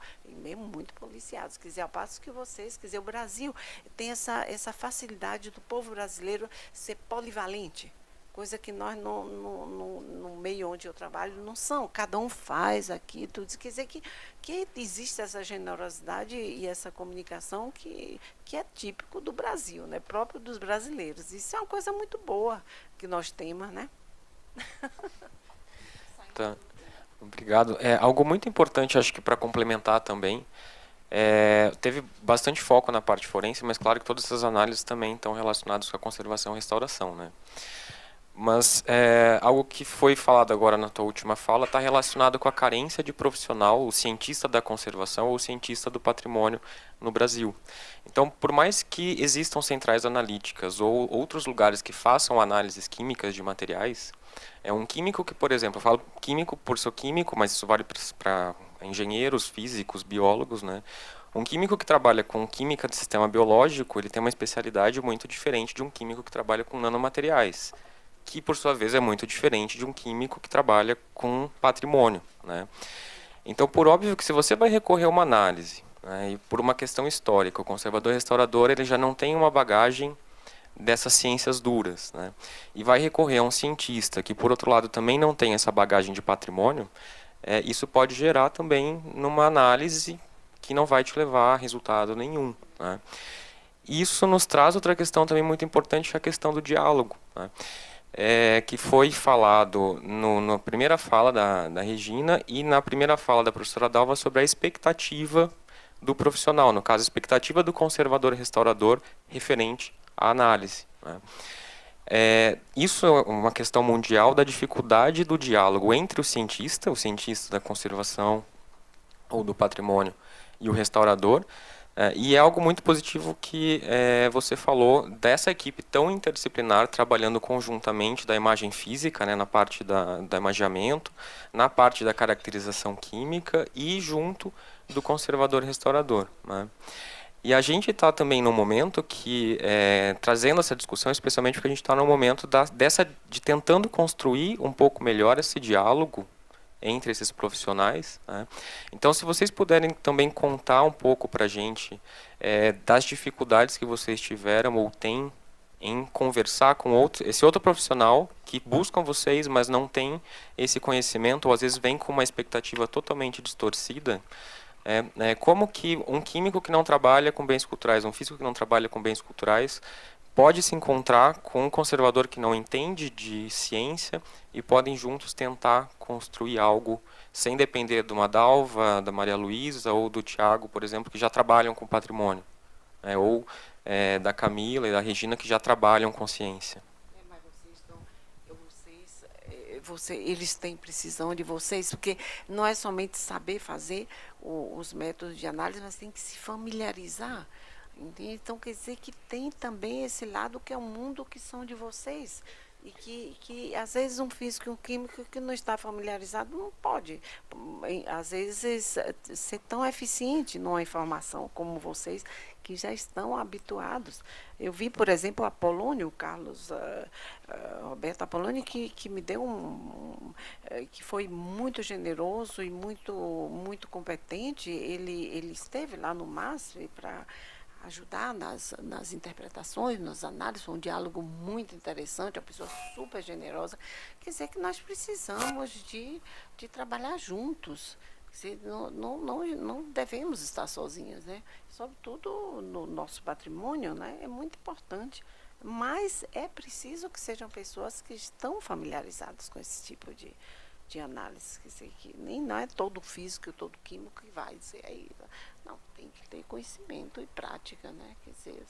policiados. Quer dizer, ao passo que vocês, quer dizer, o Brasil tem essa facilidade do povo brasileiro ser polivalente. Coisa que nós, no meio onde eu trabalho, não são. Cada um faz aqui, tudo. Quer dizer que existe essa generosidade e essa comunicação que é típico do Brasil, né? Próprio dos brasileiros. Isso é uma coisa muito boa que nós temos, né? Tá. Obrigado. Algo muito importante, acho que para complementar também, teve bastante foco na parte forense, mas claro que todas essas análises também estão relacionadas com a conservação e restauração, né? Mas algo que foi falado agora na tua última fala está relacionado com a carência de profissional, o cientista da conservação ou o cientista do patrimônio no Brasil. Então, por mais que existam centrais analíticas ou outros lugares que façam análises químicas de materiais, um químico que, por exemplo, eu falo químico por ser químico, mas isso vale para engenheiros, físicos, biólogos, né? Um químico que trabalha com química de sistema biológico, ele tem uma especialidade muito diferente de um químico que trabalha com nanomateriais, que, por sua vez, é muito diferente de um químico que trabalha com patrimônio, né? Então, por óbvio que se você vai recorrer a uma análise, né, e por uma questão histórica, o conservador-restaurador ele já não tem uma bagagem dessas ciências duras, né, e vai recorrer a um cientista que, por outro lado, também não tem essa bagagem de patrimônio, isso pode gerar também numa análise que não vai te levar a resultado nenhum, né? Isso nos traz outra questão também muito importante, que é a questão do diálogo, né? Que foi falado na primeira fala da Regina e na primeira fala da professora Dalva sobre a expectativa do profissional, no caso, a expectativa do conservador-restaurador referente à análise, né? Isso é uma questão mundial da dificuldade do diálogo entre o cientista da conservação ou do patrimônio e o restaurador. E é algo muito positivo que você falou dessa equipe tão interdisciplinar trabalhando conjuntamente da imagem física, né, na parte da imageamento, na parte da caracterização química e junto do conservador-restaurador, né? E a gente está também num momento que, trazendo essa discussão, especialmente porque a gente está no momento de tentando construir um pouco melhor esse diálogo entre esses profissionais, né? Então, se vocês puderem também contar um pouco para a gente das dificuldades que vocês tiveram ou têm em conversar com esse outro profissional que buscam vocês, mas não tem esse conhecimento, ou às vezes vem com uma expectativa totalmente distorcida, como que um químico que não trabalha com bens culturais, um físico que não trabalha com bens culturais, pode se encontrar com um conservador que não entende de ciência e podem juntos tentar construir algo sem depender de uma Dalva, da Maria Luísa ou do Tiago, por exemplo, que já trabalham com patrimônio, né? Ou da Camila e da Regina, que já trabalham com ciência. Mas eles têm precisão de vocês, porque não é somente saber fazer os métodos de análise, mas tem que se familiarizar. Entende? Então, quer dizer que tem também esse lado que é o mundo que são de vocês. E que às vezes, um físico e um químico que não está familiarizado não pode, às vezes, ser tão eficiente numa informação como vocês, que já estão habituados. Eu vi, por exemplo, o Apolônio, o Carlos Roberto Apolônio, que me deu que foi muito generoso e muito competente. Ele esteve lá no MASP para ajudar nas interpretações, nas análises. Foi um diálogo muito interessante, uma pessoa super generosa. Quer dizer que nós precisamos de trabalhar juntos. Quer dizer, não devemos estar sozinhos, né? Sobretudo no nosso patrimônio, né? É muito importante. Mas é preciso que sejam pessoas que estão familiarizadas com esse tipo de análise. Quer dizer, que nem não é todo físico, todo químico que vai dizer aí. Não, tem que ter conhecimento e prática, né? Quer dizer,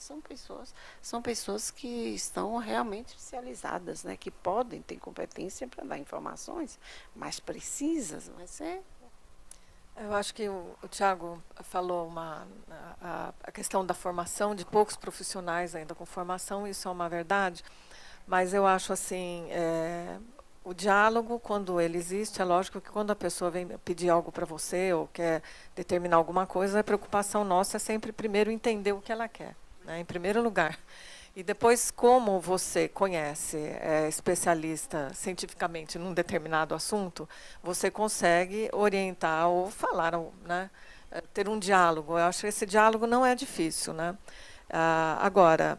são pessoas que estão realmente especializadas, né? Que podem ter competência para dar informações mais precisas, mas Eu acho que o Tiago falou a questão da formação, de poucos profissionais ainda com formação, isso é uma verdade, mas eu acho assim, o diálogo, quando ele existe, é lógico que quando a pessoa vem pedir algo para você ou quer determinar alguma coisa, a preocupação nossa é sempre primeiro entender o que ela quer, né, em primeiro lugar. E depois, como você conhece, é especialista cientificamente num determinado assunto, você consegue orientar ou falar, né, ter um diálogo. Eu acho que esse diálogo não é difícil, né? Agora,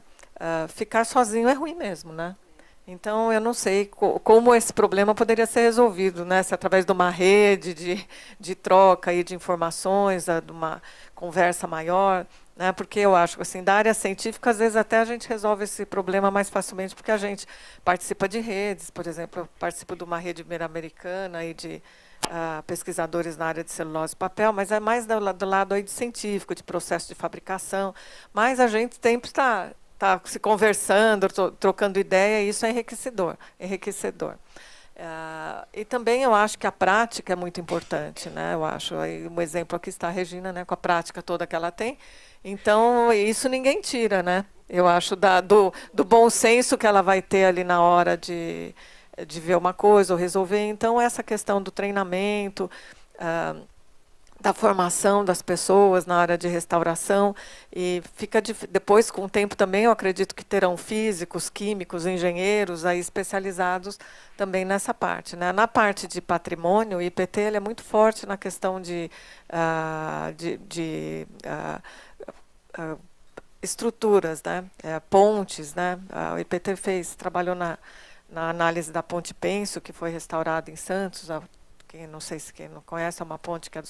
ficar sozinho é ruim mesmo, né? Então, eu não sei como esse problema poderia ser resolvido, né? Se através de uma rede de troca e de informações, de uma conversa maior, né? Porque eu acho que assim, da área científica, às vezes até a gente resolve esse problema mais facilmente, porque a gente participa de redes, por exemplo, eu participo de uma rede Ibero-Americana e de pesquisadores na área de celulose e papel, mas é mais do lado aí de científico, de processo de fabricação, mas a gente sempre está se conversando, trocando ideia, e isso é enriquecedor. E também eu acho que a prática é muito importante, né? Eu acho, aí um exemplo aqui está a Regina, né, com a prática toda que ela tem. Então, isso ninguém tira, né? Eu acho do bom senso que ela vai ter ali na hora de ver uma coisa ou resolver. Então, essa questão do treinamento, da formação das pessoas na área de restauração, e fica depois, com o tempo também, eu acredito que terão físicos, químicos, engenheiros aí especializados também nessa parte, né? Na parte de patrimônio, o IPT ele é muito forte na questão de estruturas, né? Pontes, né? O IPT trabalhou na análise da Ponte Penso, que foi restaurada em Santos. Não sei se quem não conhece, é uma ponte que é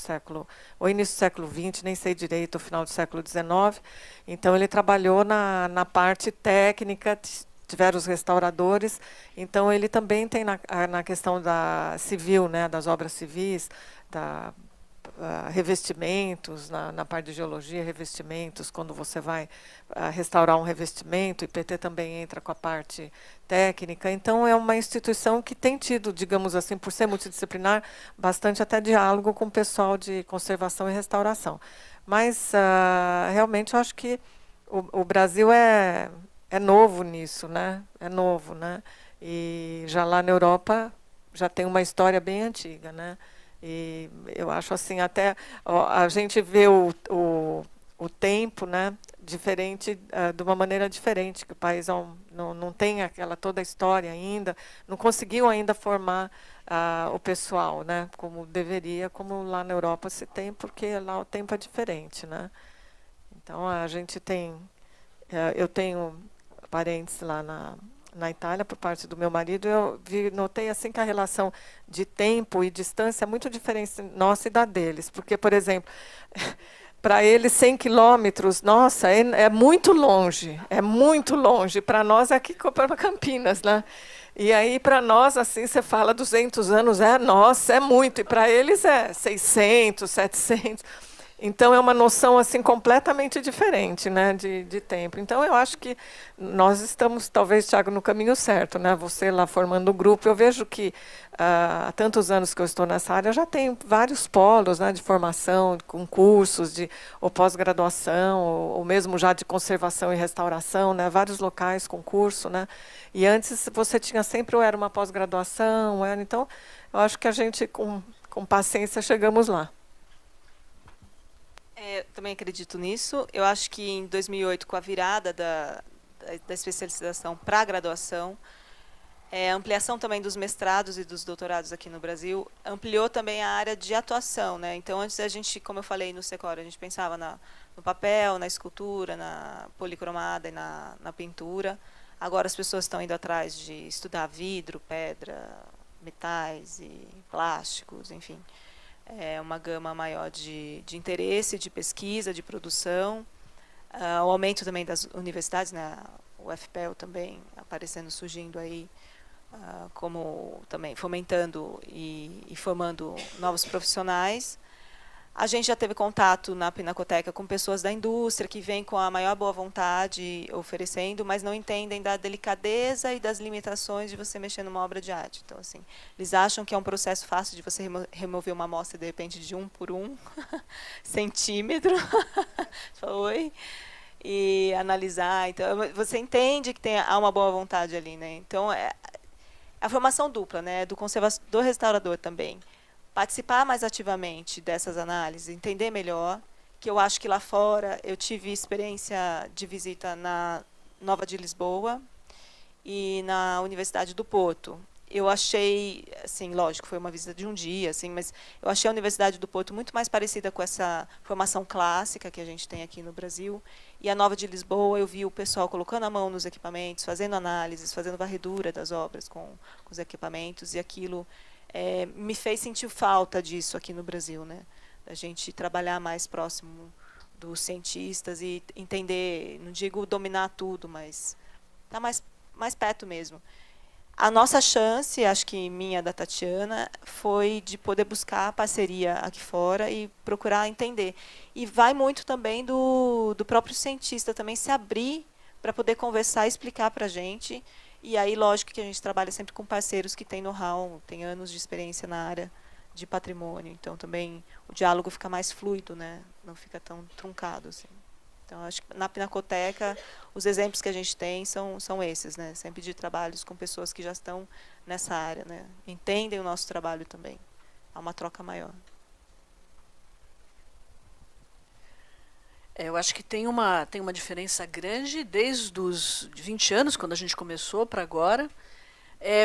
o início do século XX, nem sei direito, o final do século XIX. Então, ele trabalhou na parte técnica, tiveram os restauradores. Então, ele também tem na questão da civil, né, das obras civis, revestimentos, na parte de geologia, revestimentos, quando você vai restaurar um revestimento, o IPT também entra com a parte técnica. Então, é uma instituição que tem tido, digamos assim, por ser multidisciplinar, bastante até diálogo com o pessoal de conservação e restauração. Mas, realmente, eu acho que o Brasil é novo nisso, né? É novo, né? E já lá na Europa já tem uma história bem antiga, né? E eu acho assim, até a gente vê o tempo, né, diferente, de uma maneira diferente, que o país não tem toda a história ainda, não conseguiu ainda formar o pessoal, né, como deveria, como lá na Europa se tem, porque lá o tempo é diferente, né? Então a gente tem, eu tenho parentes lá na Itália, por parte do meu marido, eu notei assim que a relação de tempo e distância é muito diferente nossa e da deles. Porque, por exemplo, Para eles, 100 quilômetros, nossa, é muito longe. É muito longe. Para nós, é aqui para Campinas, né? E aí, para nós, assim, você fala 200 anos, nossa, é muito. E para eles é 600, 700. Então, é uma noção assim completamente diferente, né, de tempo. Então, eu acho que nós estamos, talvez, Thiago, no caminho certo, né? Você lá formando o grupo, eu vejo que há tantos anos que eu estou nessa área, já tem vários polos, né, de formação, com cursos de ou pós-graduação, ou mesmo já de conservação e restauração, né, vários locais com curso, né? E antes você tinha sempre ou era uma pós-graduação, então eu acho que a gente com paciência chegamos lá. Também acredito nisso. Eu acho que em 2008, com a virada da especialização para a graduação, a ampliação também dos mestrados e dos doutorados aqui no Brasil, ampliou também a área de atuação, né? Então, antes a gente, como eu falei no Secor, a gente pensava no papel, na escultura, na policromada e na pintura. Agora as pessoas estão indo atrás de estudar vidro, pedra, metais e plásticos, enfim. É uma gama maior de interesse, de pesquisa, de produção. O aumento também das universidades, né? O FPEL também aparecendo, surgindo aí, como também fomentando e formando novos profissionais. A gente já teve contato na Pinacoteca com pessoas da indústria que vêm com a maior boa vontade oferecendo, mas não entendem da delicadeza e das limitações de você mexer numa obra de arte. Então, assim, eles acham que é um processo fácil de você remover uma amostra, de repente, de 1 por 1 centímetro. Oi. E analisar. Então, você entende que há uma boa vontade ali, né? Então, é a formação dupla, né? Do conservador, do restaurador também. Participar mais ativamente dessas análises, entender melhor, que eu acho que lá fora eu tive experiência de visita na Nova de Lisboa e na Universidade do Porto. Eu achei, assim, lógico, foi uma visita de um dia, assim, mas eu achei a Universidade do Porto muito mais parecida com essa formação clássica que a gente tem aqui no Brasil. E a Nova de Lisboa, eu vi o pessoal colocando a mão nos equipamentos, fazendo análises, fazendo varredura das obras com os equipamentos, e aquilo me fez sentir falta disso aqui no Brasil, né? A gente trabalhar mais próximo dos cientistas e entender, não digo dominar tudo, mas estar mais perto mesmo. A nossa chance, acho que minha, da Tatiana, foi de poder buscar parceria aqui fora e procurar entender. E vai muito também do próprio cientista também se abrir para poder conversar e explicar para a gente. E aí, lógico que a gente trabalha sempre com parceiros que têm know-how, têm anos de experiência na área de patrimônio. Então, também o diálogo fica mais fluido, né? Não fica tão truncado, assim. Então, acho que na Pinacoteca, os exemplos que a gente tem são esses, né? Sempre de trabalhos com pessoas que já estão nessa área, né? Entendem o nosso trabalho também. Há uma troca maior. Eu acho que tem uma diferença grande desde os 20 anos, quando a gente começou, para agora.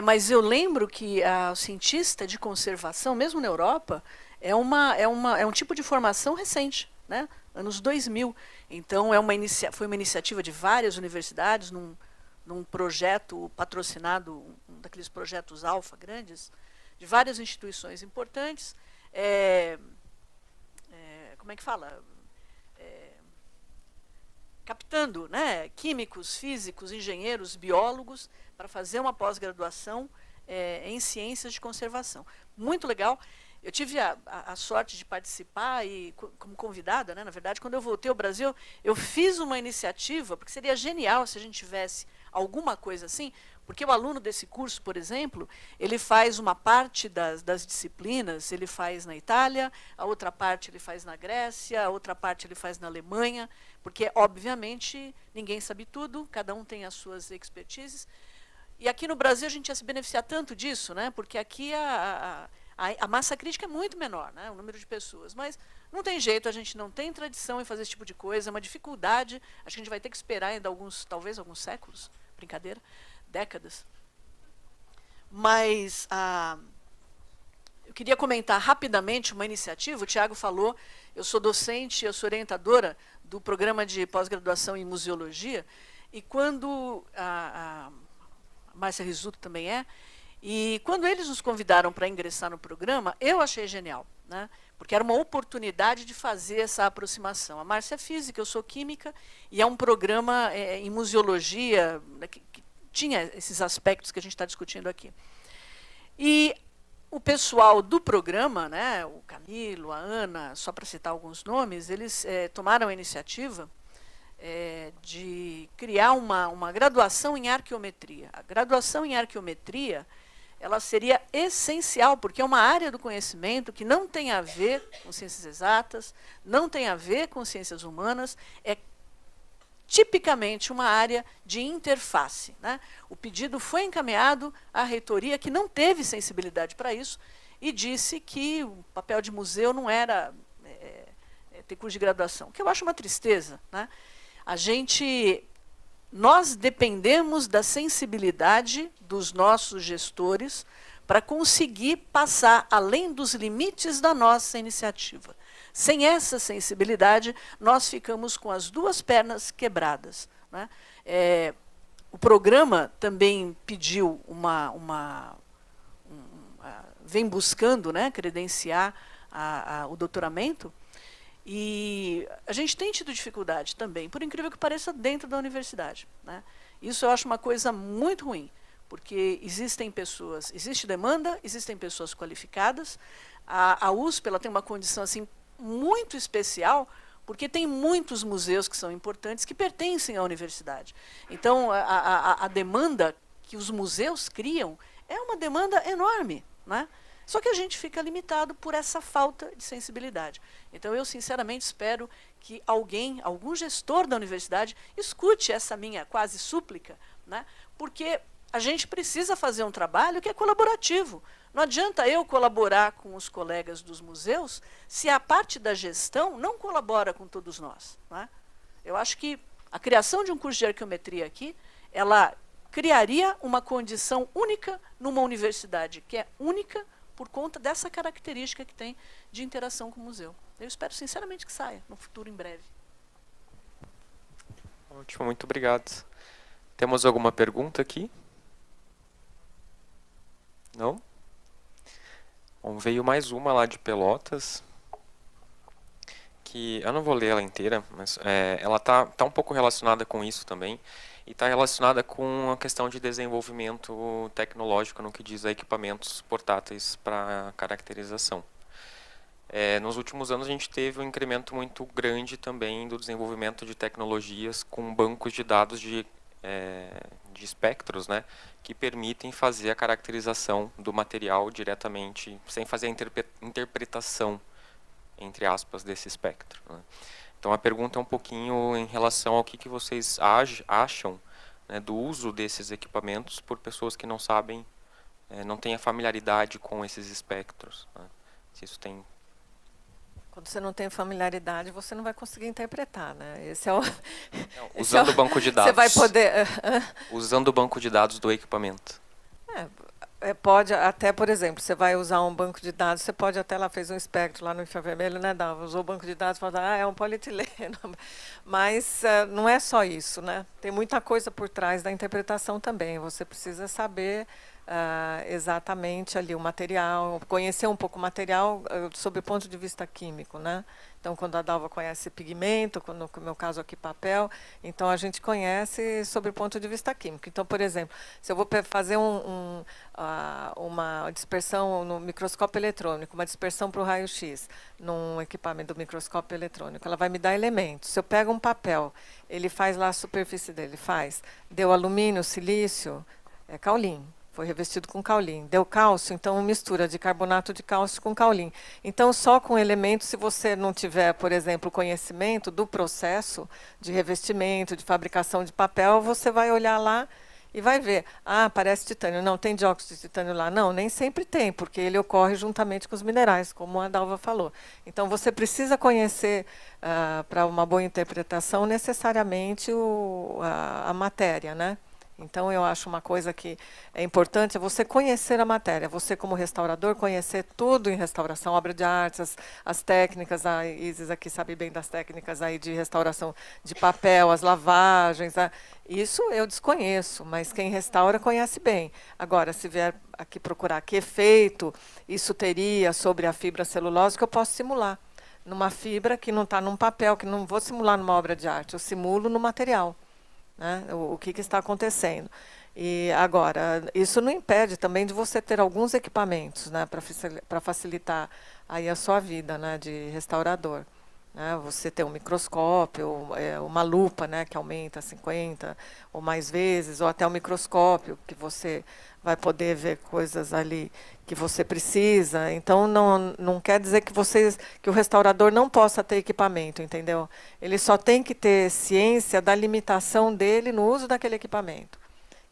Mas eu lembro que o cientista de conservação, mesmo na Europa, é um tipo de formação recente, né? Anos 2000. Então, foi uma iniciativa de várias universidades, num projeto patrocinado, um daqueles projetos alfa grandes, de várias instituições importantes. Como é que fala? Captando, né, químicos, físicos, engenheiros, biólogos, para fazer uma pós-graduação em ciências de conservação. Muito legal. Eu tive a sorte de participar e como convidada, né, na verdade, quando eu voltei ao Brasil, eu fiz uma iniciativa, porque seria genial se a gente tivesse alguma coisa assim, porque o aluno desse curso, por exemplo, ele faz uma parte das disciplinas, ele faz na Itália, a outra parte ele faz na Grécia, a outra parte ele faz na Alemanha, porque, obviamente, ninguém sabe tudo, cada um tem as suas expertises. E aqui no Brasil a gente ia se beneficiar tanto disso, né? Porque aqui a massa crítica é muito menor, né? O número de pessoas. Mas não tem jeito, a gente não tem tradição em fazer esse tipo de coisa, é uma dificuldade. Acho que a gente vai ter que esperar ainda talvez alguns séculos, brincadeira, décadas. Mas eu queria comentar rapidamente uma iniciativa, o Tiago falou, eu sou docente, eu sou orientadora do programa de pós-graduação em museologia, e quando a Márcia Risuto também e quando eles nos convidaram para ingressar no programa, eu achei genial, né? porque era uma oportunidade de fazer essa aproximação. A Márcia é física, eu sou química, e é um programa em museologia, né, que tinha esses aspectos que a gente está discutindo aqui. E o pessoal do programa, né, o Camilo, a Ana, só para citar alguns nomes, eles tomaram a iniciativa de criar uma graduação em arqueometria. A graduação em arqueometria, ela seria essencial, porque é uma área do conhecimento que não tem a ver com ciências exatas, não tem a ver com ciências humanas, é tipicamente uma área de interface, né? O pedido foi encaminhado à reitoria, que não teve sensibilidade para isso, e disse que o papel de museu não era ter curso de graduação, que eu acho uma tristeza, né? Nós dependemos da sensibilidade dos nossos gestores para conseguir passar além dos limites da nossa iniciativa. Sem essa sensibilidade, nós ficamos com as duas pernas quebradas, né? O programa também pediu vem buscando, né, credenciar o doutoramento, e a gente tem tido dificuldade também, por incrível que pareça, dentro da universidade, né? Isso eu acho uma coisa muito ruim, porque existe demanda, existem pessoas qualificadas. A USP ela tem uma condição assim muito especial, porque tem muitos museus que são importantes que pertencem à universidade. Então, a demanda que os museus criam é uma demanda enorme, né? Só que a gente fica limitado por essa falta de sensibilidade. Então, eu sinceramente espero que algum gestor da universidade, escute essa minha quase súplica, né? Porque a gente precisa fazer um trabalho que é colaborativo. Não adianta eu colaborar com os colegas dos museus se a parte da gestão não colabora com todos nós, né? Eu acho que a criação de um curso de arqueometria aqui, ela criaria uma condição única numa universidade que é única por conta dessa característica que tem de interação com o museu. Eu espero sinceramente que saia no futuro em breve. Ótimo, muito obrigado. Temos alguma pergunta aqui? Não? Bom, veio mais uma lá de Pelotas, que eu não vou ler ela inteira, mas ela tá um pouco relacionada com isso também, e está relacionada com a questão de desenvolvimento tecnológico no que diz a equipamentos portáteis para caracterização. Nos últimos anos a gente teve um incremento muito grande também do desenvolvimento de tecnologias com bancos de dados de espectros, né, que permitem fazer a caracterização do material diretamente, sem fazer a interpretação, entre aspas, desse espectro, né. Então a pergunta é um pouquinho em relação ao que vocês acham, né, do uso desses equipamentos por pessoas que não sabem, não têm a familiaridade com esses espectros, né. Se isso tem... Quando você não tem familiaridade, você não vai conseguir interpretar, né? Esse é o... Não, usando o banco de dados. Você vai poder... Usando o banco de dados do equipamento. Pode até, por exemplo, você vai usar um banco de dados, você pode até lá, fez um espectro lá no infravermelho, né, Dalva? Usou o banco de dados e falou, é um polietileno. Mas não é só isso, né? Tem muita coisa por trás da interpretação também. Você precisa saber exatamente ali o material, conhecer um pouco o material sob o ponto de vista químico, né? Então, quando a Dalva conhece pigmento, no meu caso aqui papel, então a gente conhece sob o ponto de vista químico. Então, por exemplo, se eu vou fazer uma dispersão no microscópio eletrônico, uma dispersão para o raio-x, num equipamento do microscópio eletrônico, ela vai me dar elementos. Se eu pego um papel, ele faz lá a superfície dele, deu alumínio, silício, caulim. Foi revestido com caulim. Deu cálcio, então mistura de carbonato de cálcio com caulim. Então, só com elementos, se você não tiver, por exemplo, conhecimento do processo de revestimento, de fabricação de papel, você vai olhar lá e vai ver. Ah, parece titânio. Não, tem dióxido de titânio lá. Não, nem sempre tem, porque ele ocorre juntamente com os minerais, como a Dalva falou. Então, você precisa conhecer, para uma boa interpretação, necessariamente a matéria, né? Então, eu acho uma coisa que é importante, é você conhecer a matéria. Você, como restaurador, conhecer tudo em restauração, obra de artes, as técnicas, a Isis aqui sabe bem das técnicas aí de restauração de papel, as lavagens. Isso eu desconheço, mas quem restaura conhece bem. Agora, se vier aqui procurar que efeito isso teria sobre a fibra celulose, que eu posso simular. Numa fibra que não está num papel, que não vou simular numa obra de arte, eu simulo no material, né? O que está acontecendo. E agora, isso não impede também de você ter alguns equipamentos, né, para facilitar aí a sua vida, né, de restaurador. Né? Você ter um microscópio, uma lupa, né, que aumenta 50 ou mais vezes, ou até um microscópio, que você vai poder ver coisas ali que você precisa. Então, não quer dizer que o restaurador não possa ter equipamento, entendeu? Ele só tem que ter ciência da limitação dele no uso daquele equipamento.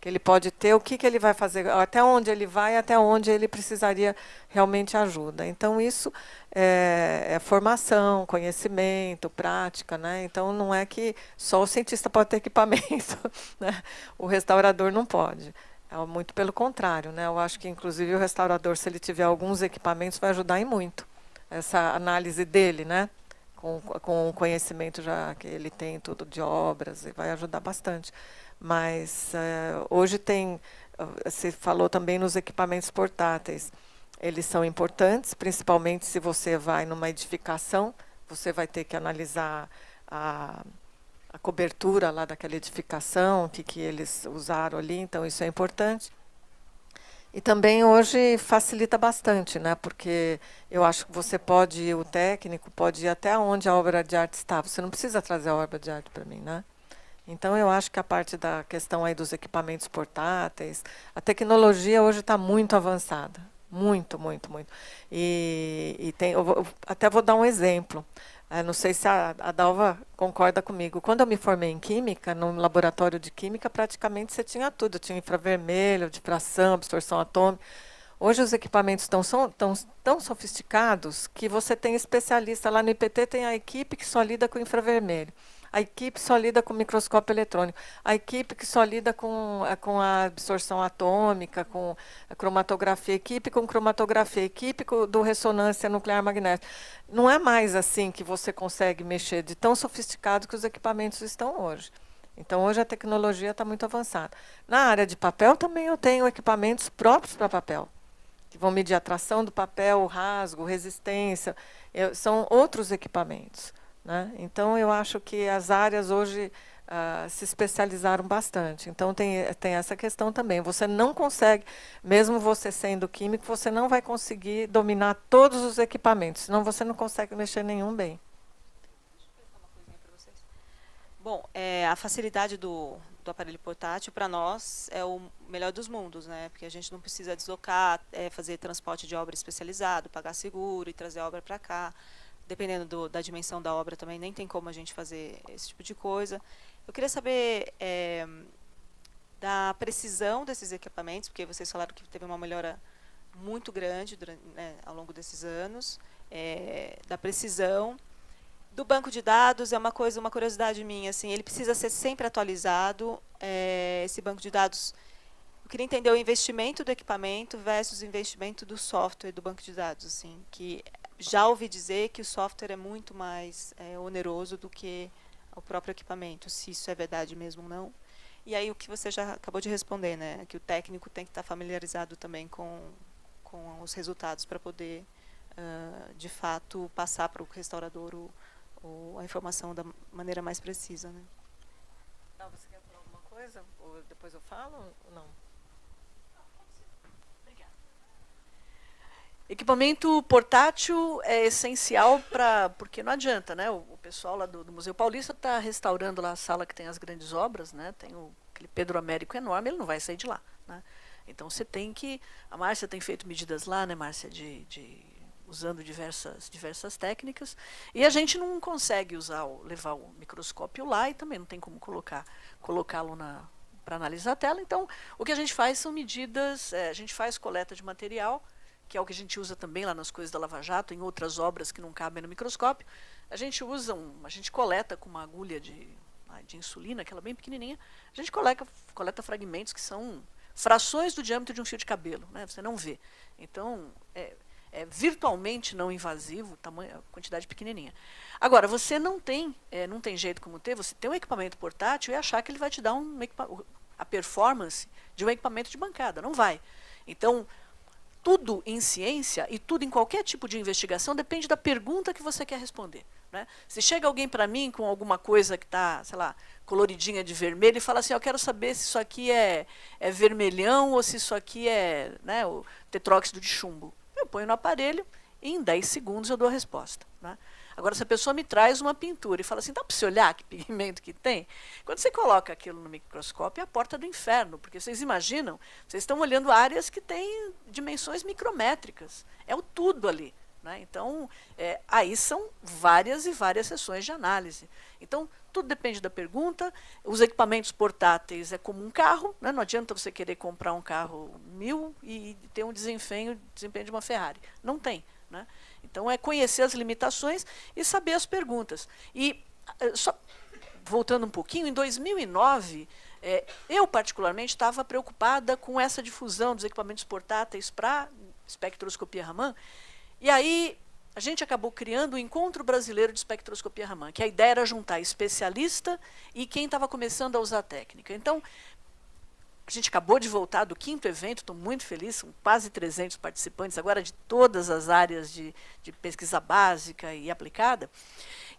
Que ele pode ter, o que ele vai fazer, até onde ele vai, até onde ele precisaria realmente ajuda. Então, isso é formação, conhecimento, prática, né? Então, não é que só o cientista pode ter equipamento, né? O restaurador não pode. É muito pelo contrário, né? Eu acho que, inclusive, o restaurador, se ele tiver alguns equipamentos, vai ajudar em muito. Essa análise dele, né? Com o conhecimento já que ele tem tudo de obras, e vai ajudar bastante. Mas hoje tem, você falou também nos equipamentos portáteis, eles são importantes, principalmente se você vai numa edificação, você vai ter que analisar a cobertura lá daquela edificação, o que eles usaram ali, então isso é importante. E também hoje facilita bastante, né? Porque eu acho que você pode ir, o técnico pode ir até onde a obra de arte está, você não precisa trazer a obra de arte para mim, né? Então, eu acho que a parte da questão aí dos equipamentos portáteis, a tecnologia hoje está muito avançada. Muito, muito, muito. E tem, eu até vou dar um exemplo. Não sei se a Dalva concorda comigo. Quando eu me formei em Química, no laboratório de Química, praticamente você tinha tudo. Tinha infravermelho, difração, absorção atômica. Hoje os equipamentos estão tão sofisticados que você tem especialista lá no IPT, tem a equipe que só lida com infravermelho. A equipe só lida com microscópio eletrônico, a equipe que só lida com a absorção atômica, com a cromatografia, equipe com cromatografia, equipe do ressonância nuclear magnética. Não é mais assim que você consegue mexer, de tão sofisticado que os equipamentos estão hoje. Então, hoje a tecnologia está muito avançada. Na área de papel, também eu tenho equipamentos próprios para papel, que vão medir a tração do papel, o rasgo, resistência, são outros equipamentos. Né? Então, eu acho que as áreas hoje se especializaram bastante. Então, tem essa questão também. Você não consegue, mesmo você sendo químico, você não vai conseguir dominar todos os equipamentos, senão você não consegue mexer nenhum bem. Deixa eu perguntar uma coisinha para vocês. Bom, a facilidade do aparelho portátil, para nós, é o melhor dos mundos, né? Porque a gente não precisa deslocar, fazer transporte de obra especializado, pagar seguro e trazer a obra para cá. Dependendo da dimensão da obra também, nem tem como a gente fazer esse tipo de coisa. Eu queria saber da precisão desses equipamentos, porque vocês falaram que teve uma melhora muito grande ao longo desses anos, da precisão. Do banco de dados, uma curiosidade minha, assim, ele precisa ser sempre atualizado, esse banco de dados. Eu queria entender o investimento do equipamento versus o investimento do software do banco de dados, assim, que já ouvi dizer que o software é muito mais oneroso do que o próprio equipamento, se isso é verdade mesmo ou não. E aí o que você já acabou de responder, né, que o técnico tem que estar familiarizado também com os resultados para poder, de fato, passar para o restaurador a informação da maneira mais precisa. Né? Você quer falar alguma coisa? Ou depois eu falo ou não? Equipamento portátil é essencial porque não adianta, né? O pessoal lá do Museu Paulista está restaurando lá a sala que tem as grandes obras, né? Tem aquele Pedro Américo enorme, ele não vai sair de lá, né? Então você tem que, a Márcia tem feito medidas lá, né, Márcia, usando diversas técnicas, e a gente não consegue levar o microscópio lá e também não tem como colocá-lo para analisar a tela. Então, o que a gente faz são medidas, a gente faz coleta de material, que é o que a gente usa também lá nas coisas da Lava Jato, em outras obras que não cabem no microscópio. A gente coleta com uma agulha de insulina, aquela bem pequenininha, a gente coleta fragmentos que são frações do diâmetro de um fio de cabelo, né? Você não vê. Então, virtualmente não invasivo, tamanho, quantidade pequenininha. Agora, você não tem jeito como ter, você tem um equipamento portátil e achar que ele vai te dar a performance de um equipamento de bancada. Não vai. Então, tudo em ciência e tudo em qualquer tipo de investigação depende da pergunta que você quer responder. Né? Se chega alguém para mim com alguma coisa que está, sei lá, coloridinha de vermelho e fala assim, eu quero saber se isso aqui é vermelhão ou se isso aqui é, né, o tetróxido de chumbo. Eu ponho no aparelho e em 10 segundos eu dou a resposta. Né? Agora, se a pessoa me traz uma pintura e fala assim, dá para você olhar que pigmento que tem? Quando você coloca aquilo no microscópio, é a porta do inferno, porque vocês imaginam, vocês estão olhando áreas que têm dimensões micrométricas. É o tudo ali. Né? Então, aí são várias e várias sessões de análise. Então, tudo depende da pergunta. Os equipamentos portáteis é como um carro. Né? Não adianta você querer comprar um carro 1000 e ter um desempenho de uma Ferrari. Não tem. Né? Então, é conhecer as limitações e saber as perguntas. E, só voltando um pouquinho, em 2009, eu particularmente estava preocupada com essa difusão dos equipamentos portáteis para espectroscopia Raman. E aí, a gente acabou criando o Encontro Brasileiro de Espectroscopia Raman, que a ideia era juntar especialista e quem estava começando a usar a técnica. Então, a gente acabou de voltar do 5º evento, estou muito feliz, são quase 300 participantes, agora de todas as áreas de pesquisa básica e aplicada.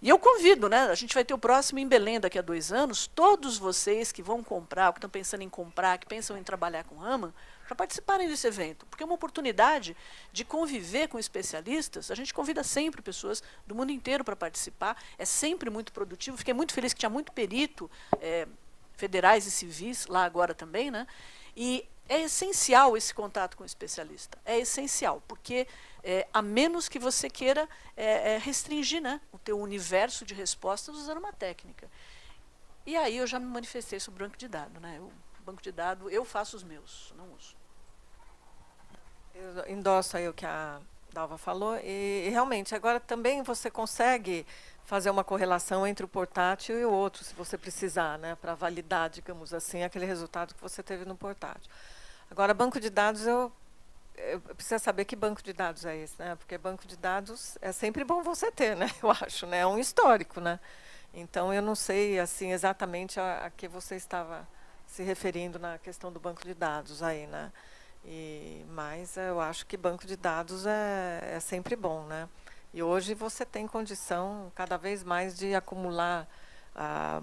E eu convido, né, a gente vai ter o próximo em Belém daqui a 2 anos, todos vocês que vão comprar, ou que estão pensando em comprar, que pensam em trabalhar com Raman, para participarem desse evento, porque é uma oportunidade de conviver com especialistas. A gente convida sempre pessoas do mundo inteiro para participar, é sempre muito produtivo. Fiquei muito feliz que tinha muito perito, federais e civis, lá agora também, né? E é essencial esse contato com o especialista, é essencial, porque a menos que você queira restringir, né, o teu universo de respostas usando uma técnica. E aí eu já me manifestei sobre o banco de dados, né? Banco de dados, eu faço os meus, não uso. Eu endosso aí o que a Dalva falou, e realmente, agora também você consegue fazer uma correlação entre o portátil e o outro, se você precisar, né, para validar, digamos assim, aquele resultado que você teve no portátil. Agora, banco de dados, eu preciso saber que banco de dados é esse, né, porque banco de dados é sempre bom você ter, né, eu acho, né, é um histórico, né. Então, eu não sei, assim, exatamente a que você estava se referindo na questão do banco de dados aí, né? Mas eu acho que banco de dados é sempre bom, né? E hoje você tem condição cada vez mais de acumular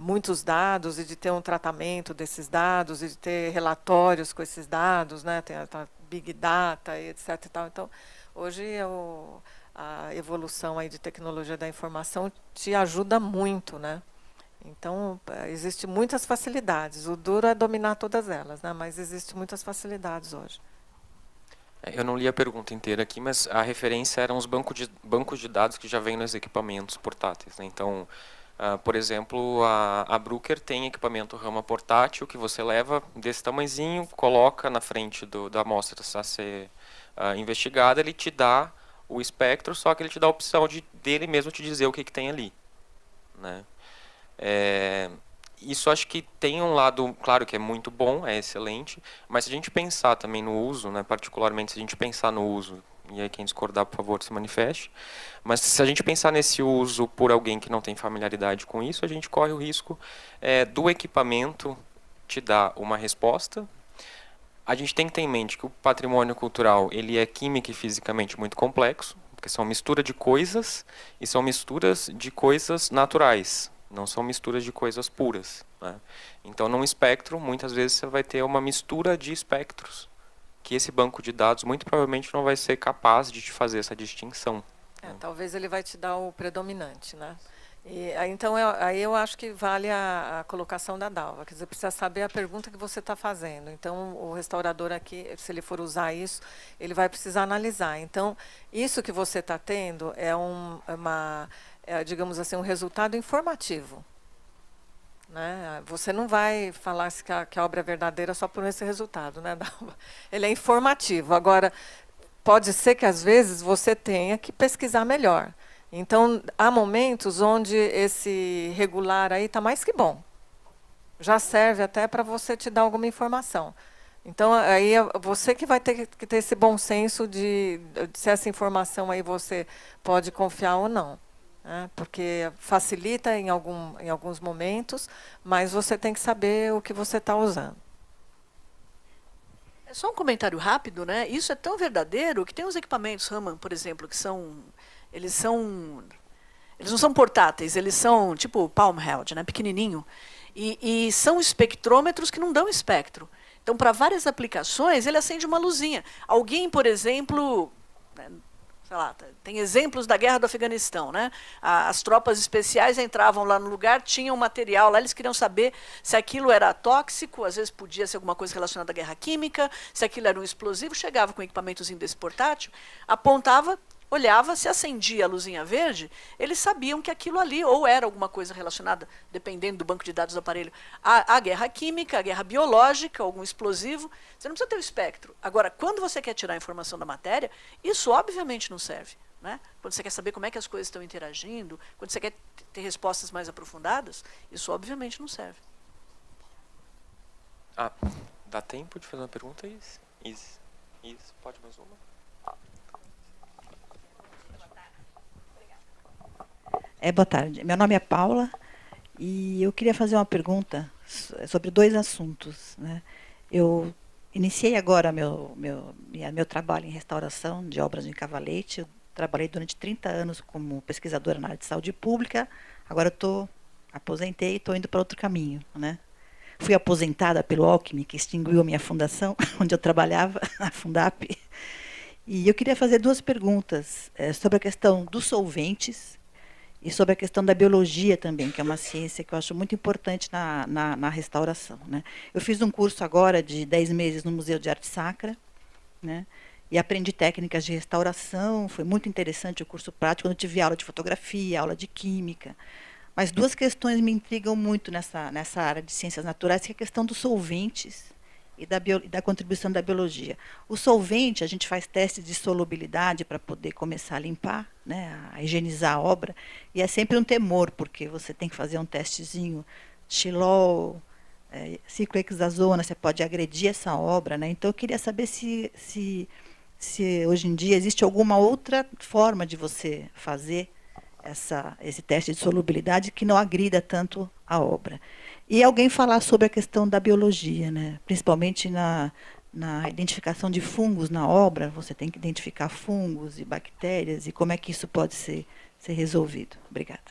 muitos dados e de ter um tratamento desses dados e de ter relatórios com esses dados, né? Tem a Big Data e etc. E tal. Então, hoje a evolução aí de tecnologia da informação te ajuda muito, né? Então, existem muitas facilidades. O duro é dominar todas elas, né? Mas existem muitas facilidades hoje. Eu não li a pergunta inteira aqui, mas a referência eram os bancos de dados que já vêm nos equipamentos portáteis. Né? Então, por exemplo, a Bruker tem equipamento Raman portátil que você leva desse tamanhozinho, coloca na frente da amostra a ser investigada, ele te dá o espectro, só que ele te dá a opção dele mesmo te dizer o que tem ali. Né? Isso acho que tem um lado, claro que é muito bom, é excelente, mas se a gente pensar também no uso, né, particularmente se a gente pensar no uso, e aí quem discordar, por favor, se manifeste, mas se a gente pensar nesse uso por alguém que não tem familiaridade com isso, a gente corre o risco do equipamento te dar uma resposta. A gente tem que ter em mente que o patrimônio cultural ele é química e fisicamente muito complexo, porque são mistura de coisas e são misturas de coisas naturais. Não são misturas de coisas puras. Né? Então, num espectro, muitas vezes você vai ter uma mistura de espectros, que esse banco de dados muito provavelmente não vai ser capaz de te fazer essa distinção. Né? Talvez ele vai te dar o predominante, né? Então, aí eu acho que vale a colocação da Dalva. Quer dizer, precisa saber a pergunta que você está fazendo. Então, o restaurador aqui, se ele for usar isso, ele vai precisar analisar. Então, isso que você está tendo digamos assim, um resultado informativo. Né? Você não vai falar que a obra é verdadeira só por esse resultado. Né, Dalva? Ele é informativo. Agora, pode ser que, às vezes, você tenha que pesquisar melhor. Então, há momentos onde esse regular aí está mais que bom. Já serve até para você te dar alguma informação. Então, aí é você que vai ter que ter esse bom senso de se essa informação aí você pode confiar ou não, né? Porque facilita em alguns momentos, mas você tem que saber o que você está usando. É só um comentário rápido, né? Isso é tão verdadeiro que tem os equipamentos Raman, por exemplo, que eles não são portáteis, eles são tipo palm held, né? Pequenininho, e são espectrômetros que não dão espectro. Então, para várias aplicações, ele acende uma luzinha. Alguém, por exemplo, né, sei lá, tem exemplos da guerra do Afeganistão, né? As tropas especiais entravam lá no lugar, tinham material lá, eles queriam saber se aquilo era tóxico, às vezes podia ser alguma coisa relacionada à guerra química, se aquilo era um explosivo, chegava com um equipamentozinho desse portátil, apontava, olhava, se acendia a luzinha verde, eles sabiam que aquilo ali ou era alguma coisa relacionada, dependendo do banco de dados do aparelho, à guerra química, à guerra biológica, algum explosivo. Você não precisa ter o espectro. Agora, quando você quer tirar a informação da matéria, isso obviamente não serve, né? Quando você quer saber como é que as coisas estão interagindo, quando você quer ter respostas mais aprofundadas, isso obviamente não serve. Ah, dá tempo de fazer uma pergunta, Is? Is, pode mais uma? Boa tarde. Meu nome é Paula e eu queria fazer uma pergunta sobre 2 assuntos, né? Eu iniciei agora meu trabalho em restauração de obras de cavalete. Eu trabalhei durante 30 anos como pesquisadora na área de saúde pública. Agora aposentei e estou indo para outro caminho, né? Fui aposentada pelo Alckmin, que extinguiu a minha fundação, onde eu trabalhava, a Fundap. E eu queria fazer 2 perguntas sobre a questão dos solventes e sobre a questão da biologia também, que é uma ciência que eu acho muito importante na restauração, né? Eu fiz um curso agora de 10 meses no Museu de Arte Sacra, né? E aprendi técnicas de restauração, foi muito interessante o curso prático, quando eu tive aula de fotografia, aula de química. Mas 2 questões me intrigam muito nessa área de ciências naturais, que é a questão dos solventes e da contribuição da biologia. O solvente, a gente faz testes de solubilidade para poder começar a limpar, né, a higienizar a obra, e é sempre um temor, porque você tem que fazer um testezinho, xilol, ciclohexazona, você pode agredir essa obra, né? Então, eu queria saber se hoje em dia existe alguma outra forma de você fazer esse teste de solubilidade que não agrida tanto a obra. E alguém falar sobre a questão da biologia, né? Principalmente na identificação de fungos na obra, você tem que identificar fungos e bactérias, e como é que isso pode ser resolvido. Obrigada.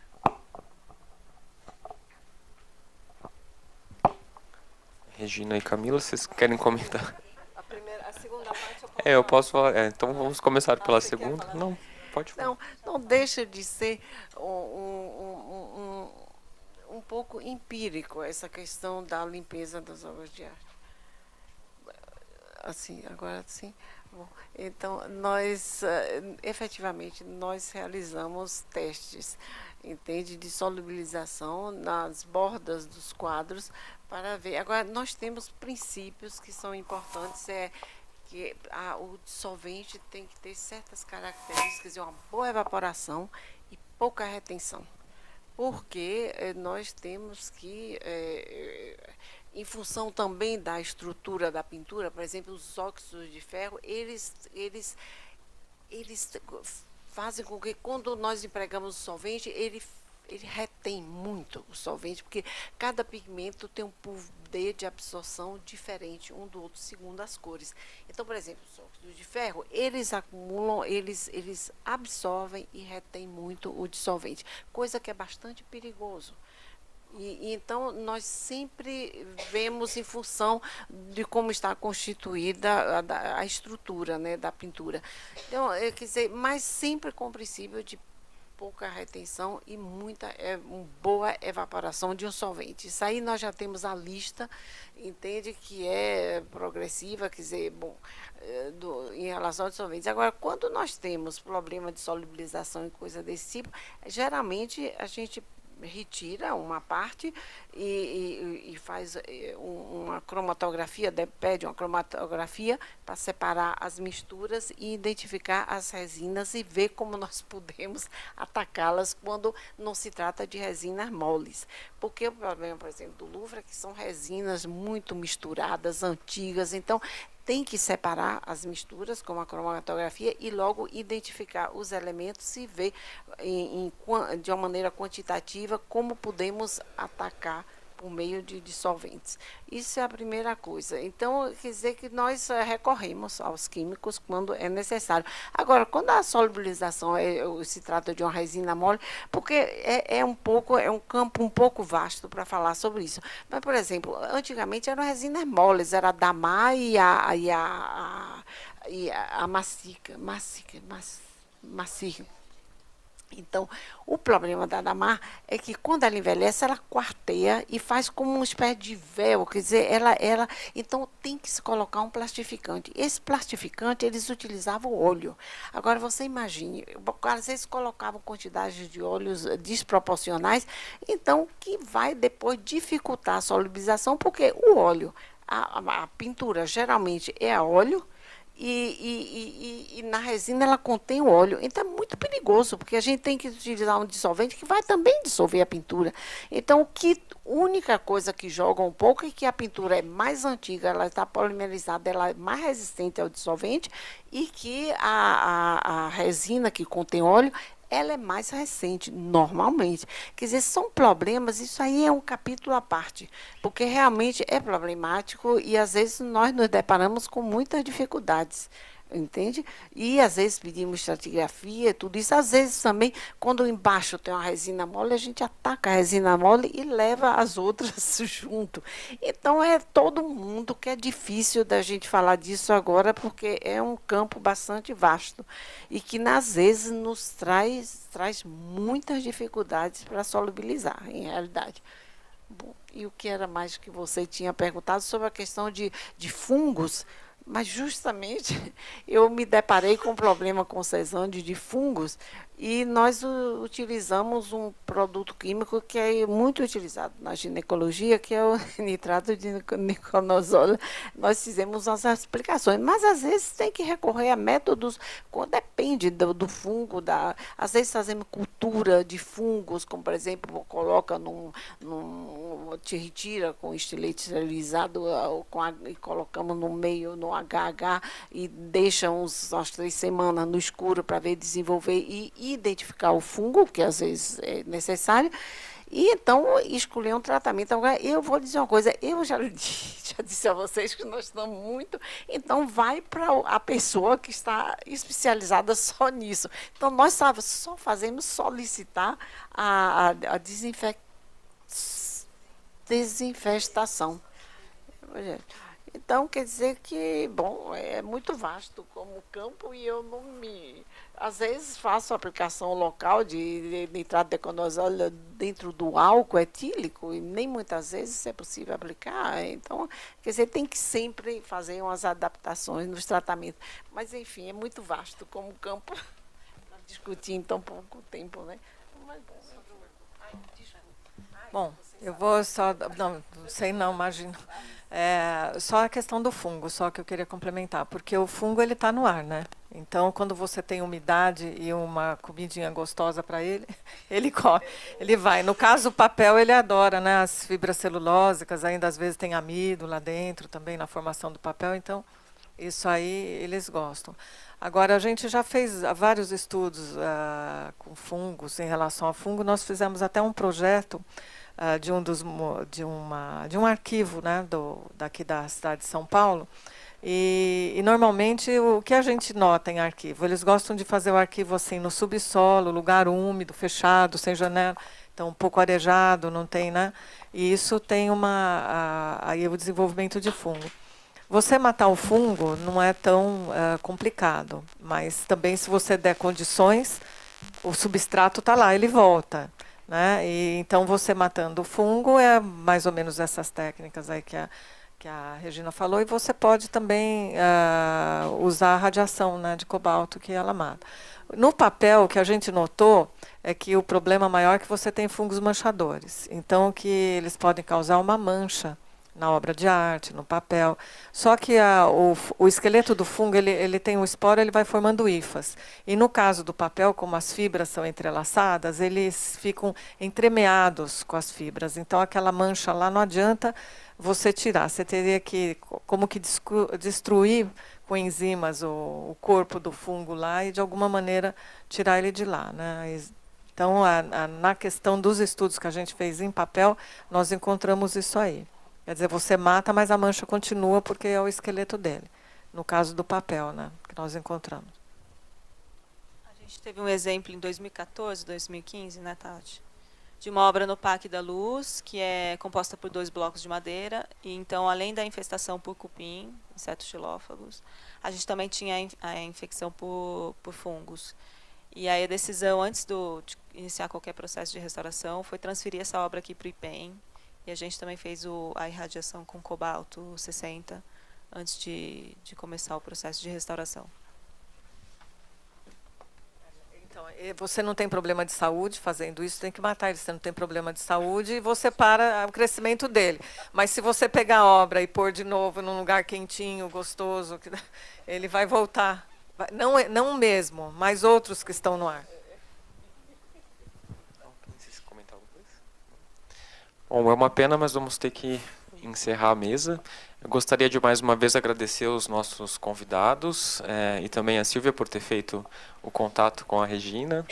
Regina e Camila, vocês querem comentar? A segunda parte Eu posso falar. Então vamos começar pela segunda. Não, pode falar. Não deixa de ser um pouco empírico essa questão da limpeza das obras de arte. Assim, agora sim. Bom, então, efetivamente, nós realizamos testes, entende, de solubilização nas bordas dos quadros para ver. Agora, nós temos princípios que são importantes, que o dissolvente tem que ter certas características, quer dizer, uma boa evaporação e pouca retenção. Porque nós temos que, em função também da estrutura da pintura, por exemplo, os óxidos de ferro, eles fazem com que, quando nós empregamos o solvente, ele retém muito o solvente, porque cada pigmento tem um poder de absorção diferente um do outro, segundo as cores. Então, por exemplo, os óxidos de ferro, eles acumulam, eles absorvem e retêm muito o dissolvente, coisa que é bastante perigoso. E então, nós sempre vemos em função de como está constituída a estrutura, né, da pintura. Então, quer dizer, mas sempre com o princípio de pouca retenção e boa evaporação de um solvente. Isso aí nós já temos a lista, entende, que é progressiva, quer dizer, bom, em relação aos solventes. Agora, quando nós temos problema de solubilização e coisa desse tipo, geralmente a gente retira uma parte e faz uma cromatografia, pede uma cromatografia para separar as misturas e identificar as resinas e ver como nós podemos atacá-las quando não se trata de resinas moles. Porque o problema, por exemplo, do Louvre é que são resinas muito misturadas, antigas, então tem que separar as misturas com a cromatografia e logo identificar os elementos e ver de uma maneira quantitativa como podemos atacar por meio de dissolventes. Isso é a primeira coisa. Então, quer dizer que nós recorremos aos químicos quando é necessário. Agora, quando a solubilização se trata de uma resina mole, porque é um campo um pouco vasto para falar sobre isso. Mas, por exemplo, antigamente eram resinas moles, era a damar e a macica. Então, o problema da damar é que quando ela envelhece, ela quarteia e faz como uma espécie de véu, quer dizer, então tem que se colocar um plastificante. Esse plastificante, eles utilizavam óleo. Agora, você imagine, às vezes colocavam quantidades de óleos desproporcionais, então que vai depois dificultar a solubilização, porque o óleo, a pintura geralmente é a óleo, e na resina ela contém o óleo. Então é muito perigoso, porque a gente tem que utilizar um dissolvente que vai também dissolver a pintura. Então, a única coisa que joga um pouco é que a pintura é mais antiga, ela está polimerizada, ela é mais resistente ao dissolvente, e que a resina que contém óleo, ela é mais recente, normalmente. Quer dizer, são problemas, isso aí é um capítulo à parte, porque realmente é problemático e, às vezes, nós nos deparamos com muitas dificuldades, entende? E, às vezes, pedimos estratigrafia, tudo isso. Às vezes, também, quando embaixo tem uma resina mole, a gente ataca a resina mole e leva as outras junto. Então, é todo mundo que é difícil da gente falar disso agora, porque é um campo bastante vasto e que, às vezes, nos traz muitas dificuldades para solubilizar, em realidade. Bom, e o que era mais que você tinha perguntado sobre a questão de fungos? Mas, justamente, eu me deparei com um problema com cesândio de fungos e nós utilizamos um produto químico que é muito utilizado na ginecologia, que é o nitrato de nicotinamida. Nós fizemos as aplicações, mas, às vezes, tem que recorrer a métodos, depende do fungo. Às vezes, fazemos cultura de fungos, como, por exemplo, coloca te retira com estilete esterilizado e colocamos no meio, no HH, e deixa umas 3 semanas no escuro para ver desenvolver e identificar o fungo, que às vezes é necessário, e então escolher um tratamento. Agora, eu vou dizer uma coisa, eu já disse a vocês que nós estamos muito, então vai para a pessoa que está especializada só nisso. Então, nós só fazemos solicitar a desinfestação. Então, quer dizer que, bom, é muito vasto como campo e eu não me... Às vezes faço aplicação local de nitrato de econazole dentro do álcool etílico e nem muitas vezes é possível aplicar. Então, quer dizer, tem que sempre fazer umas adaptações nos tratamentos. Mas, enfim, é muito vasto como campo para discutir em tão pouco tempo, né? Mas, Bom, eu vou só... Não sei não, imagino. Só a questão do fungo, só que eu queria complementar, porque o fungo ele está no ar, né? Então, quando você tem umidade e uma comidinha gostosa para ele, ele corre, ele vai. No caso, o papel ele adora, né? As fibras celulósicas, ainda às vezes tem amido lá dentro também na formação do papel, então isso aí eles gostam. Agora, a gente já fez vários estudos com fungos, em relação ao fungo. Nós fizemos até um projeto de um arquivo, né, daqui da cidade de São Paulo. E normalmente o que a gente nota em arquivo, eles gostam de fazer o arquivo assim no subsolo, lugar úmido, fechado, sem janela, então um pouco arejado, não tem, né? E isso tem aí o desenvolvimento de fungo. Você matar o fungo não é tão complicado, mas também se você der condições, o substrato está lá, ele volta. Né? E, então, você matando o fungo é mais ou menos essas técnicas aí que a Regina falou, e você pode também usar a radiação, né, de cobalto que ela mata. No papel, o que a gente notou é que o problema maior é que você tem fungos manchadores. Então, que eles podem causar uma mancha na obra de arte, no papel. Só que o esqueleto do fungo, ele tem um esporo, ele vai formando hifas. E no caso do papel, como as fibras são entrelaçadas, eles ficam entremeados com as fibras. Então, aquela mancha lá não adianta você tirar. Você teria que, como que destruir com enzimas o corpo do fungo lá e, de alguma maneira, tirar ele de lá, né? Então, na questão dos estudos que a gente fez em papel, nós encontramos isso aí. Quer dizer, você mata, mas a mancha continua porque é o esqueleto dele. No caso do papel, né, que nós encontramos. A gente teve um exemplo em 2014, 2015, né, Tati? De uma obra no Parque da Luz, que é composta por 2 blocos de madeira. E então, além da infestação por cupim, insetos xilófagos, a gente também tinha a infecção por fungos. E aí a decisão, antes de iniciar qualquer processo de restauração, foi transferir essa obra aqui para o IPEM. E a gente também fez a irradiação com cobalto 60 antes de começar o processo de restauração. Então, você não tem problema de saúde fazendo isso, tem que matar ele. Você não tem problema de saúde e você para o crescimento dele. Mas se você pegar a obra e pôr de novo num lugar quentinho, gostoso, ele vai voltar. Não o mesmo, mas outros que estão no ar. Bom, é uma pena, mas vamos ter que encerrar a mesa. Eu gostaria de mais uma vez agradecer os nossos convidados e também a Silvia por ter feito o contato com a Regina.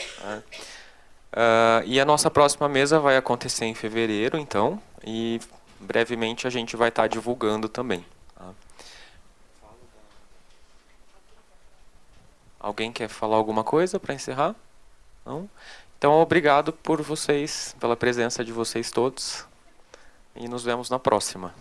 E a nossa próxima mesa vai acontecer em fevereiro, então, e brevemente a gente vai estar divulgando também. Tá? Alguém quer falar alguma coisa para encerrar? Não? Então, obrigado por vocês, pela presença de vocês todos. E nos vemos na próxima.